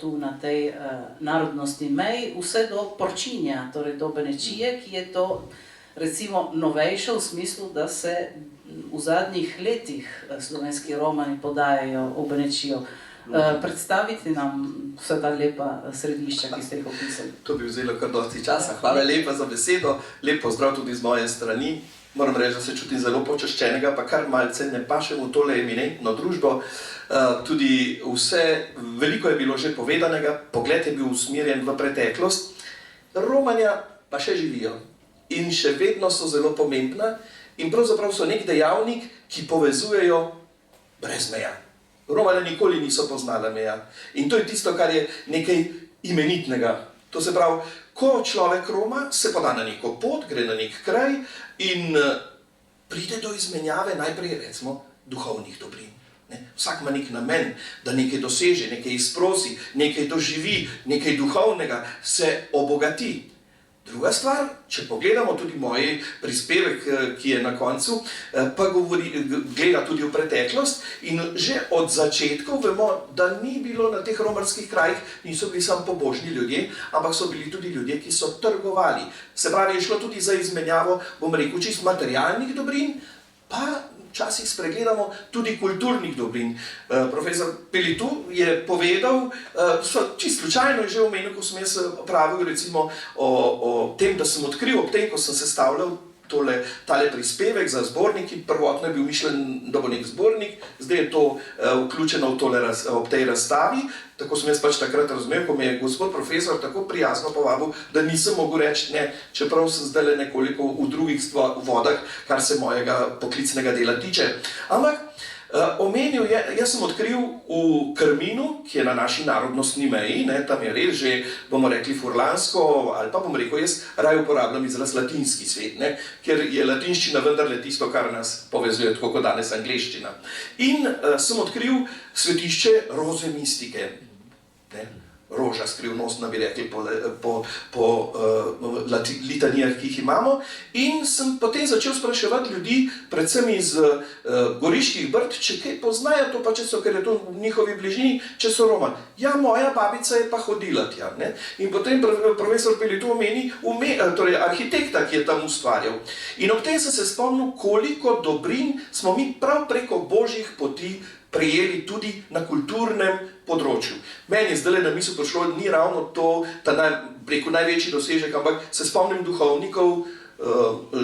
tu na tej narodnostni meji, vse do Porčinja, torej do Benečije, ki je to recimo novejše v smislu, da se v zadnjih letih slovenski romani podajajo v Benečijo. Predstavite nam vsa ta lepa središča, ki ste jih opisali. To bi vzelo kar dosti časa. Hvala lepa za besedo. Lep pozdrav tudi z moje strani. Moram reči, da se čutim zelo počaščenega, pa kar malce ne pašem v tole eminentno družbo. Tudi veliko je bilo že povedanega, pogled je bil usmerjen v preteklost. Romanja pa še živijo in še vedno so zelo pomembna in pravzaprav so nek dejavnik, ki povezujejo brez meja. Romane nikoli niso poznala meja. In to je tisto, kar je nekaj imenitnega. To se pravi, ko človek Roma, se poda na neko pot, gre na nek kraj in pride do izmenjave najprej, recimo, duhovnih dobrin. Vsak ima nek namen, da nekaj doseže, nekaj izprosi, nekaj doživi, nekaj duhovnega, se obogati. Druga stvar, če pogledamo tudi moj prispevek, ki je na koncu, pa gleda tudi v preteklost in že od začetkov vemo, da ni bilo na teh romarskih krajih, niso bili samo pobožni ljudje, ampak so bili tudi ljudje, ki so trgovali. Se pravi, je šlo tudi za izmenjavo, bom rekel, čist materialnih dobrin, pa včasih spregledamo tudi kulturnih dobrin. Profesor Pelitu je povedal, čisto slučajno je že omenil, ko sem jaz pravil recimo o tem, da sem odkril ob tem, ko sem sestavljal tale prispevek za zbornik, in prvotno je bil mišljen, da bo nek zbornik, zdaj je to vključeno ob tej razstavi. Tako sem jaz pač takrat razumel, ko me je gospod profesor tako prijazno povabil, da nisem mogel reči ne, čeprav sem zdaj nekoliko v drugih vodah, kar se mojega poklicnega dela tiče. Ampak omenil je, jaz sem odkril v Krminu, ki je na naši narodnostni meji, tam je res že, bomo rekli, furlansko, ali pa bom rekel, jaz raje uporabljam izraz latinski svet, ker je latinščina vendarle tisto, kar nas povezuje, tako kot danes angleščina. In sem odkril svetišče roze mistike. Roža skrivnostna, bi rekli po litanijah, ki jih imamo. In sem potem začel spraševati ljudi, predvsem iz Goriških Brd, če kaj poznajo to, pa če so, ker je to v njihovi bližini, če so Romani. Ja, moja babica je pa hodila tja. In potem profesor Pelitu omeni torej arhitekta, ki je tam ustvarjal. In ob tem sem se spomnil, koliko dobrin smo mi prav preko božjih poti prejeli tudi na kulturnem področju. Meni je zdaj na misel prišlo, ni ravno to preko največji dosežek, ampak se spomnim duhovnikov,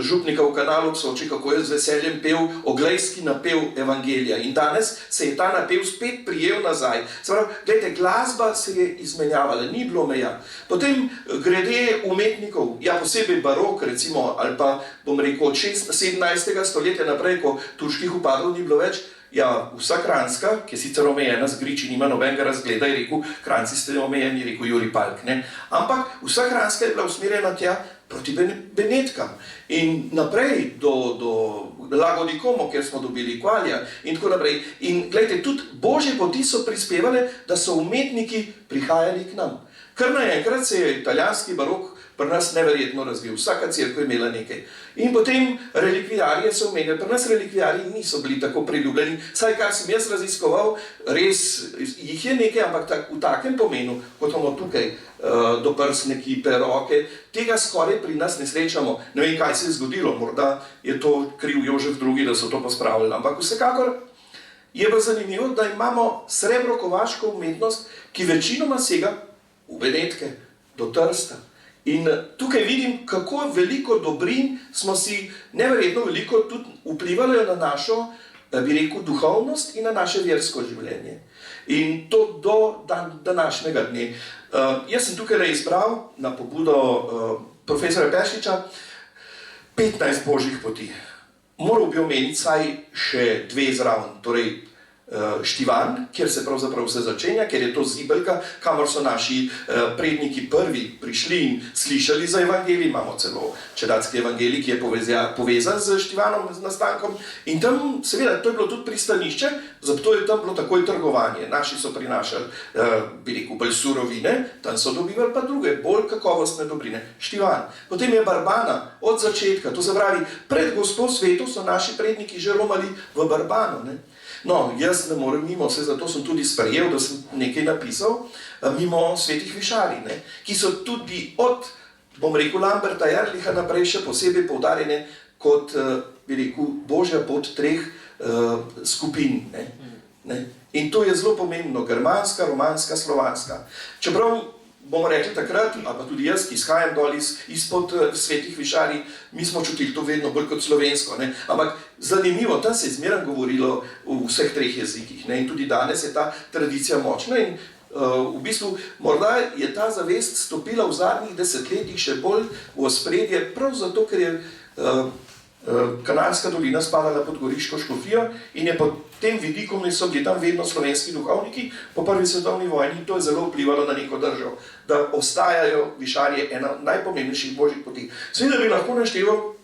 župnika v Kanalu ob Soči, kako je z veseljem pel oglejski napev Evangelija. In danes se je ta napev spet prijel nazaj. Se pravi, gledajte, glasba se je izmenjavala, ni bilo meja. Potem grede umetnikov, ja posebej barok, recimo, ali pa bom rekel od 17. stoletja naprej, ko turških upadov ni bilo več, ja, vsa Kranjska, ki je sicer omejena z Griči, nima nobenega razgleda, je rekel, Kranjci ste omejeni, je rekel Jurij Palk, ampak vsa Kranjska je bila usmerjena tja proti Benetkam in naprej do Lago di Como, kjer smo dobili Kvalja in tako naprej. In gledajte, tudi božje poti so prispevale, da so umetniki prihajali k nam. Kar naenkrat se je italijanski barok pri nas neverjetno razvil, vsaka cerkev je imela nekaj. In potem relikvijarje so omenjali, pri nas relikvijarji niso bili tako priljubljeni, saj kar sem jaz raziskoval, res jih je nekaj, ampak v takem pomenu, kot imamo tukaj, doprsniki, peroke, tega skoraj pri nas ne srečamo. Ne vem, kaj se je zgodilo, morda je to kriv Jožef II, da so to pospravili, ampak vsekakor je pa zanimivo, da imamo srebrokovaško umetnost, ki večinoma sega v Benetke, do Trsta. In tukaj vidim, kako veliko dobrin smo si neverjetno veliko tudi vplivali na našo, bi rekel, duhovnost in na naše versko življenje. In to do današnjega dne. Jaz sem tukaj izbral na pobudo profesora Peršiča 15 božjih poti. Moral bi omeniti saj še 2 zraven, torej Štivan, kjer se pravzaprav vse začenja, ker je to zibelka, kamor so naši predniki prvi prišli in slišali za evangelij. Imamo celo čedatski evangelij, ki je povezan z Štivanom, z nastankom. In tam, seveda, to je bilo tudi pristanišče, zato je tam bilo takoj trgovanje. Naši so prinašali, bi rekel, bolj surovine, tam so dobivali pa druge, bolj kakovostne dobrine. Štivan. Potem je Barbana od začetka, to se pravi, pred Gospod svetu so naši predniki že romali v Barbano, ne? No, jaz ne morem mimo, vse zato sem tudi sprejel, da sem nekaj napisal, mimo svetih višarij, ne, ki so tudi od, bom rekel, Lamberta Ehrlicha naprej še posebej poudarjene kot, bi rekel, božja pot 3 skupin. Ne. In to je zelo pomembno, germanska, romanska, slovanska. Čeprav bomo rekli takrat, ali pa tudi jaz, ki izhajam dol izpod svetih višarij, mi smo čutili to vedno bolj kot slovensko. Ne? Ampak zanimivo, tam se je zmeraj govorilo v vseh 3 jezikih. Ne? In tudi danes je ta tradicija močna. In v bistvu morda je ta zavest stopila v zadnjih desetletjih še bolj v ospredje, prav zato, ker je Kanalska dolina spadala pod Goriško škofijo in je pod tem vidikom so bili tam vedno slovenski duhovniki po prvi svetovni vojni in to je zelo vplivalo na neko državo, da ostajajo višarje ena najpomembnejših božjih poti. Seveda bi lahko našteval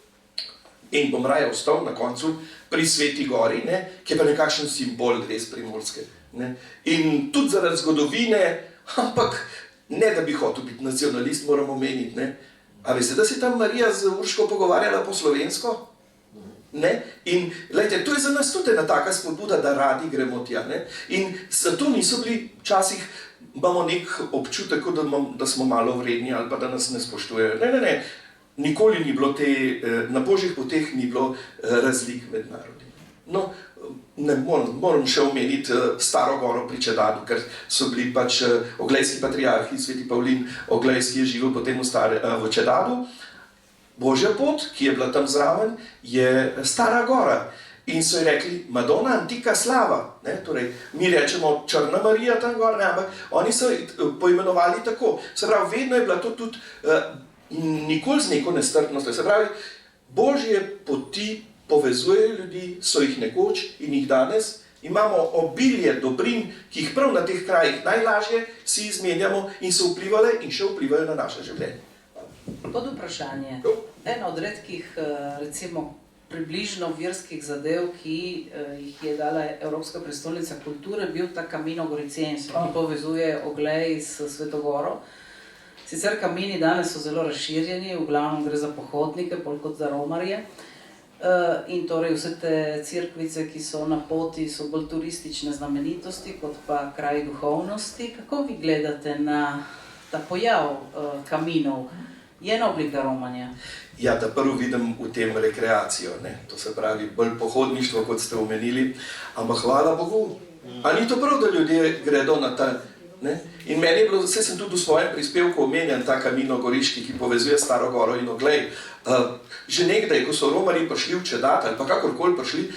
in bom raje ostal na koncu pri Sveti Gori, ne, ki je pa nekakšen simbol res primorske. Ne. In tudi zaradi zgodovine, ampak ne da bi hotel biti nacionalist, moram omeniti, ne. A veste, da se tam Marija z Urško pogovarjala po slovensko? Ne? In lejte, to je za nas tudi ena taka spodbuda, da radi gremo tja. Ne? In zato niso bili včasih, imamo nek občutek, da smo malo vredni ali pa da nas ne spoštujejo. Ne. Nikoli ni bilo na božjih poteh ni bilo razlik med narodi. No, ne moram še omeniti Staro Goro pri Čedadu, ker so bili pač oglejski patriarhi, sveti Pavlin Oglejski je živel potem v Čedadu. Božja pot, ki je bila tam zraven, je Stara Gora. In so ji rekli Madonna Antica Slava. Ne? Torej, mi rečemo Črna Marija tam gor, ne? Ampak oni so poimenovali tako. Se pravi, vedno je bila to tudi nikoli z neko nestrpnostjo. Se pravi, božje poti povezujejo ljudi, so jih nekoč in jih danes. Imamo obilje dobrin, ki jih prav na teh krajih najlažje si izmenjamo in so vplivali in še vplivajo na naše življenje. Pod vprašanje. Ena od redkih, recimo, približno verskih zadev, ki jih je dala Evropska prestolnica kulture, bil ta Camino Goricense, ki povezuje Oglej s Sveto Goro. Sicer kamini danes so zelo razširjeni, v glavnem gre za pohodnike, bolj kot za romarje. In torej vse te cerkvice, ki so na poti, so bolj turistične znamenitosti, kot pa kraj duhovnosti. Kako vi gledate na ta pojav kaminov? Je ena oblika romanja? Ja, da prvo vidim v tem rekreacijo, ne? To se pravi bolj pohodništvo, kot ste omenili, ampak hvala Bogu. A ni to prav, da ljudje gredo na ta, ne? In meni je bilo, vse sem tudi v svojem prispevku omenjen ta Camino Goriški, ki povezuje Staro Goro in Oglej. Že nekdaj, ko so Romari prišli v Čedat ali pa kakorkoli prišli,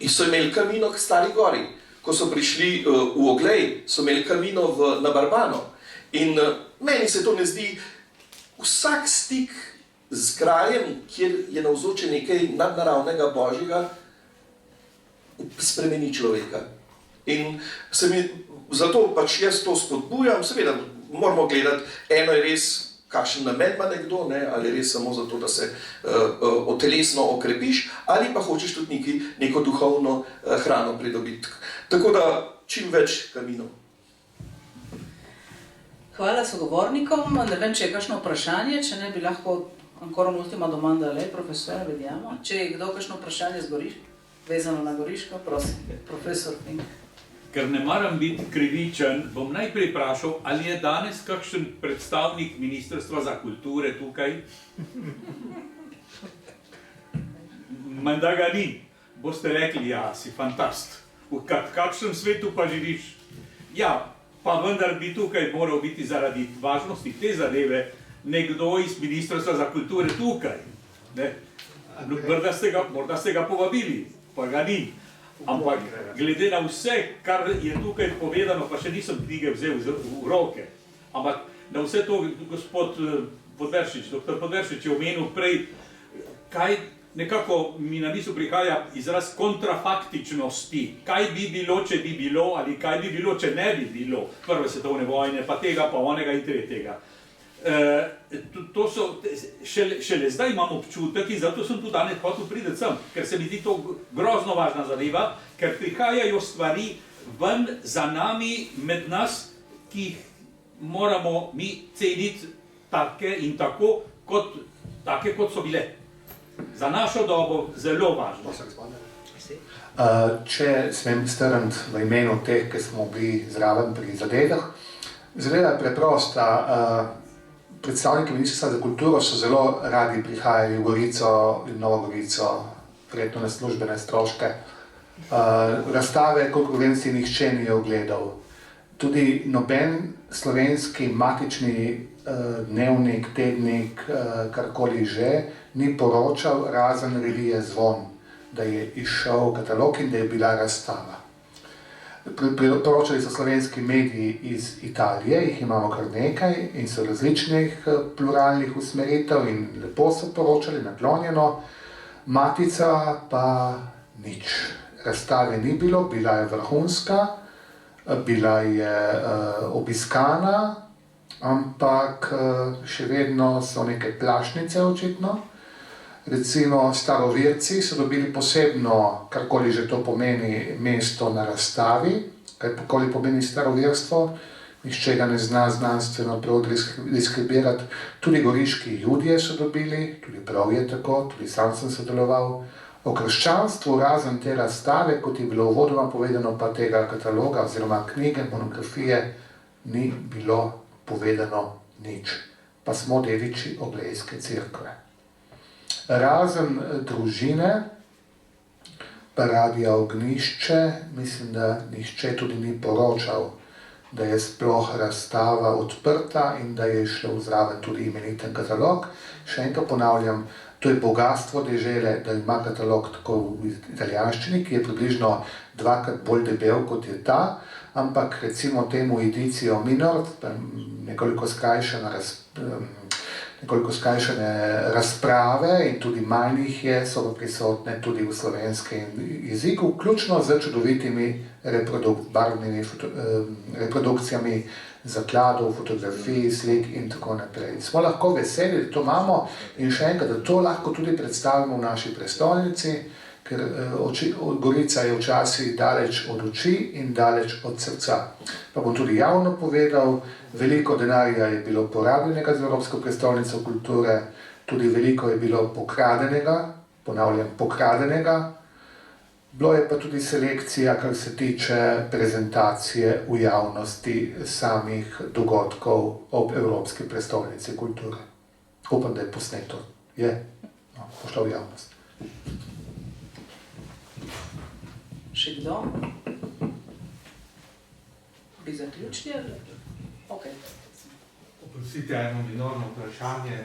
so imeli Camino k Stari Gori. Ko so prišli v Oglej, so imeli Camino na Barbano. In meni se to ne zdi, vsak stik z krajem, kjer je navzoče nekaj nadnaravnega božjega, spremeni človeka. In zato pač jaz to spodbujam, seveda moramo gledati, eno je res, kakšen namen ima nekdo, ne, ali res samo zato, da se telesno okrepiš, ali pa hočeš tudi neko duhovno hrano pridobiti. Tako da čim več kaminov. Hvala sogovornikom. Ne vem, če je kakšno vprašanje, če ne bi lahko ancora un'ultima domanda a lei, professore, vediamo. Če je kdo kakšno vprašanje z Goriško, vezano na Goriško, prosim, profesor Fink. Ker ne maram biti krivičen, bom najprej vprašal, ali je danes kakšen predstavnik Ministrstva za kulture tukaj? Menda ga ni. Boste rekli, ja, si fantast. V kakšnem svetu pa živiš? Ja, pa vendar bi tukaj moral biti zaradi važnosti te zadeve nekdo iz Ministrstva za kulturo tukaj. Ne? Morda ste ga povabili, pa ga ni. Ampak glede na vse, kar je tukaj povedano, pa še nisem knjige vzel v roke, ampak na vse to gospod Podberšič, doktor Podberšič je omenil prej, kaj nekako mi na misel prihaja izraz kontrafaktičnosti. Kaj bi bilo, če bi bilo, ali kaj bi bilo, če ne bi bilo Prve svetovne vojne, pa tega, pa onega in tretjega. To so, šele zdaj imam občutek in zato sem tu danes hotel priti sem, ker se mi zdi to grozno važna zadeva, ker prihajajo stvari ven za nami, med nas, ki jih moramo mi ceniti take in tako, kot so bile. Za našo dobo zelo važno. Če smem strniti v imenu teh, ki smo bili zraven pri zadevah, zadeva je preprosta. Predstavniki Ministrstva za kulturo so zelo radi prihajali v Gorico in Novo Gorico, verjetno na službene stroške. Razstave, koliko vem, si nihče ni ogledal. Tudi noben slovenski matični dnevnik, tednik, karkoli že, ni poročal razen revije Zvon, da je izšel katalog in da je bila razstava. Poročali so slovenski mediji iz Italije, jih imamo kar nekaj in so različnih pluralnih usmeritev in lepo so poročali, naklonjeno. Matica pa nič. Razstave ni bilo, bila je vrhunska, bila je obiskana, ampak še vedno so neke plašnice očitno. Recimo staroverci so dobili posebno, karkoli že to pomeni, mesto na razstavi, karkoli pomeni staroverstvo, nihče ga ne zna znanstveno prav deskribirati. Tudi goriški Judje so dobili, tudi prav je tako, tudi sam sem sodeloval. O krščanstvu, razen te razstave, kot je bilo uvodoma povedano, pa tega kataloga oziroma knjige, monografije, ni bilo povedano nič. Pa smo dediči Oglejske cerkve. Razen družine, pa Radia Ognjišče, mislim, da nihče tudi ni poročal, da je sploh razstava odprta in da je šel zraven tudi imeniten katalog. Še enkrat ponavljam, to je bogatstvo dežele, da ima katalog tako v italijanščini, ki je približno dvakrat bolj debel kot je ta, ampak recimo temu edicijo minor, nekoliko skrajšane razprave in tudi manjih je, so pa prisotne tudi v slovenskem jeziku, vključno z čudovitimi barvnimi reprodukcijami zakladov, fotografij, slik in tako naprej. Smo lahko veseli, da to imamo in še enkrat, da to lahko tudi predstavimo v naši prestolnici, ker Gorica je včasih daleč od oči in daleč od srca. Pa bom tudi javno povedal, veliko denarja je bilo porabljenega za Evropsko prestolnico kulture, tudi veliko je bilo pokradenega, ponavljam, pokradenega. Bilo je pa tudi selekcija, kar se tiče prezentacije v javnosti samih dogodkov ob Evropski prestolnici kulture. Upam, da je posneto. Je? No, pošla v javnost. Še kdo? Bi zaključili? Ok. Oprostite, eno minorno vprašanje.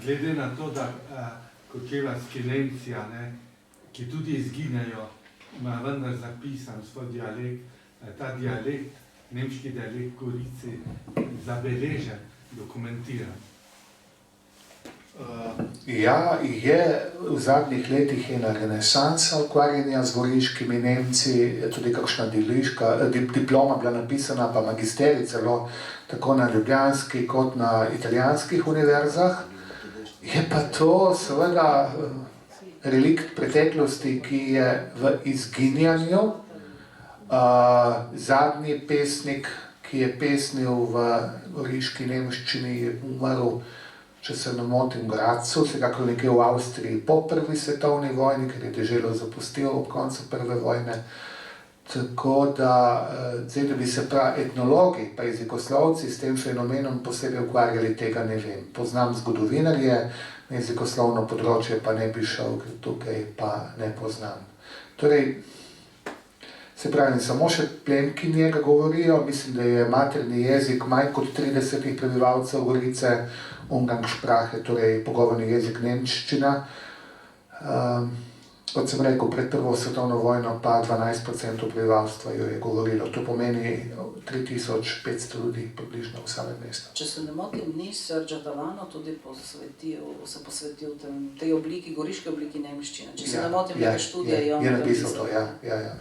Glede na to, da kočevlarski Nemci, ki tudi izginejo, ima vendar zapisan svoj dialekt, ta dialekt, nemški dialekt Gorici, zabeležen, dokumentiran. Ja, je v zadnjih letih ena renesansa ukvarjanja z goriškimi Nemci, tudi kakšna diploma bila napisana, pa magisterij celo, tako na ljubljanski kot na italijanskih univerzah. Je pa to seveda relikt preteklosti, ki je v izginjanju. Zadnji pesnik, ki je pesnil v goriški nemščini, je umrl, če se ne motim, v Gradcu, vsekakor nekje v Avstriji po prvi svetovni vojni, ker je deželo zapustil ob koncu prve vojne. Tako da, zdaj, da bi se pravi etnologi, pa jezikoslovci s tem fenomenom posebej ukvarjali, tega ne vem. Poznam zgodovinarje, na jezikoslovno področje pa ne bi šel, ker tukaj pa ne poznam. Torej, Se pravi, samo še plemki njega govorijo, mislim, da je materni jezik manj kot 30 prebivalcev Gorice, Umgangssprache, torej pogovorni jezik nemščina. Kot sem rekel, pred prvo svetovno vojno pa 12% prebivalstva jo je govorilo. To pomeni 3500 ljudi približno v samem mestu. Če se ne motim, ni Sergio Tavano tudi se posvetil tej obliki, goriški obliki nemščine. Če se ne motim, neke študije je on napisal to, ja.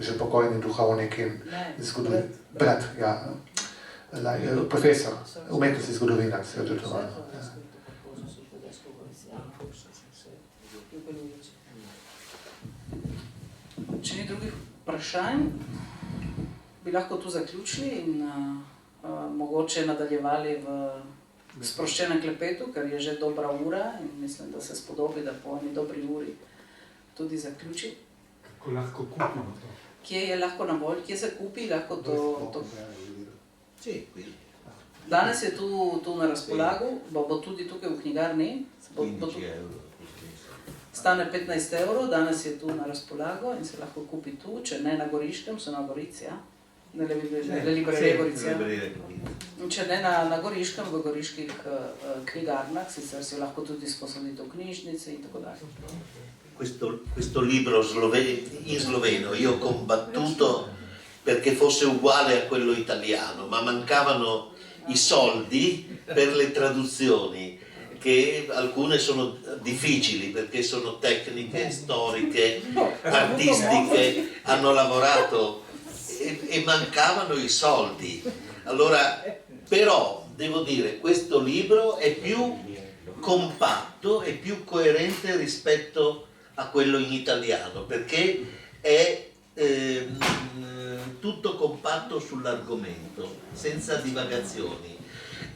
Že pokojni duhovnik in zgodovinar. Brat, ja. Profesor, umetnosti zgodovinar Sergio Tavano. Če ni drugih vprašanj, bi lahko tu zaključili in mogoče nadaljevali v sproščenem klepetu, ker je že dobra ura in mislim, da se spodobi, da po eni dobri uri tudi zaključi. Kako lahko kupimo to? Kje je lahko na voljo, kje se kupi, lahko to... Danes je tu na razpolago, bo tudi tukaj v knjigarni. Stane 15 €, danes je tu na razpolago in se lahko kupi tu, če ne na Goriškem, so na Gorici, ja? Ne Librerie Gorici, ja? Če ne na Goriškem, v goriških knjigarnah, sicer si lahko tudi sposoditi v knjižnici in tako dalje. Questo libro in sloveno io ho combattuto perché fosse uguale a quello italiano, ma mancavano i soldi per le traduzioni, che alcune sono difficili perché sono tecniche, storiche, artistiche, hanno lavorato e mancavano i soldi. Allora, però, devo dire, questo libro è più compatto e più coerente rispetto a quello in italiano, perché è tutto compatto sull'argomento, senza divagazioni.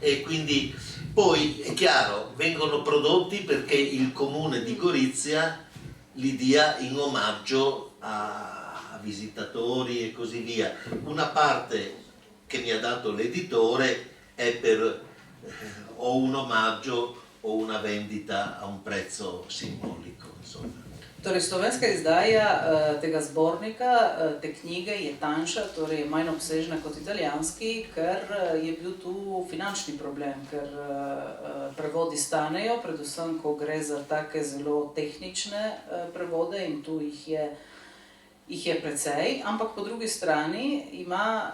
E quindi poi è chiaro, vengono prodotti perché il comune di Gorizia li dia in omaggio a visitatori e così via. Una parte che mi ha dato l'editore è per o un omaggio o una vendita a un prezzo simbolico, insomma. Torej, slovenska izdaja tega zbornika, te knjige je tanjša, torej manj obsežna kot italijanski, ker je bil tu finančni problem, ker prevodi stanejo, predvsem, ko gre za take zelo tehnične prevode in tu jih je precej, ampak po drugi strani ima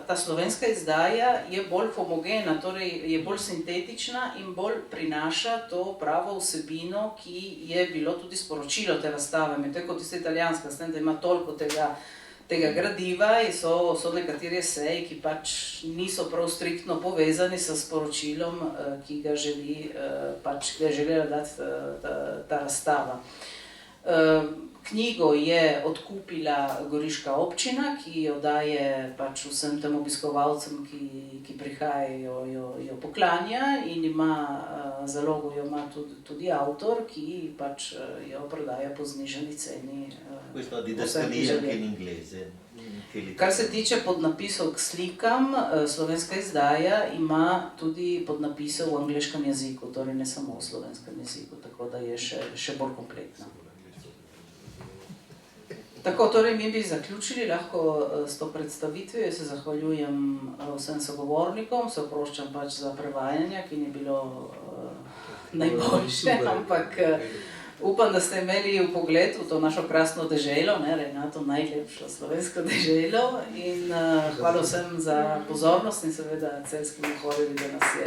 ta slovenska izdaja je bolj homogena, torej je bolj sintetična in bolj prinaša to pravo vsebino, ki je bilo tudi sporočilo te razstave, medtem kot tista italijanska, s tem, da ima toliko tega gradiva in so nekateri eseji, ki pač niso prav striktno povezani s sporočilom, ki ga je želela dati ta razstava. Knjigo je odkupila goriška občina, ki jo daje pač vsem tem obiskovalcem, ki prihajajo, jo poklanja in zalogo jo ima tudi avtor, ki pač jo prodaja po znižani ceni. Questo didascalia anche in inglese. Kar se tiče podnapisov k slikam, slovenska izdaja ima tudi podnapise v angleškem jeziku, torej ne samo v slovenskem jeziku, tako da je še bolj kompletna. Tako, torej mi bi zaključili lahko s to predstavitvijo. Jaz se zahvaljujem vsem sogovornikom, se oproščam pač za prevajanje, ki ni bilo najboljše, ampak upam, da ste imeli vpogled v to našo krasno deželo, Renato, najlepšo slovensko deželo in hvala vsem za pozornost in seveda celjskemu horju, da nas je.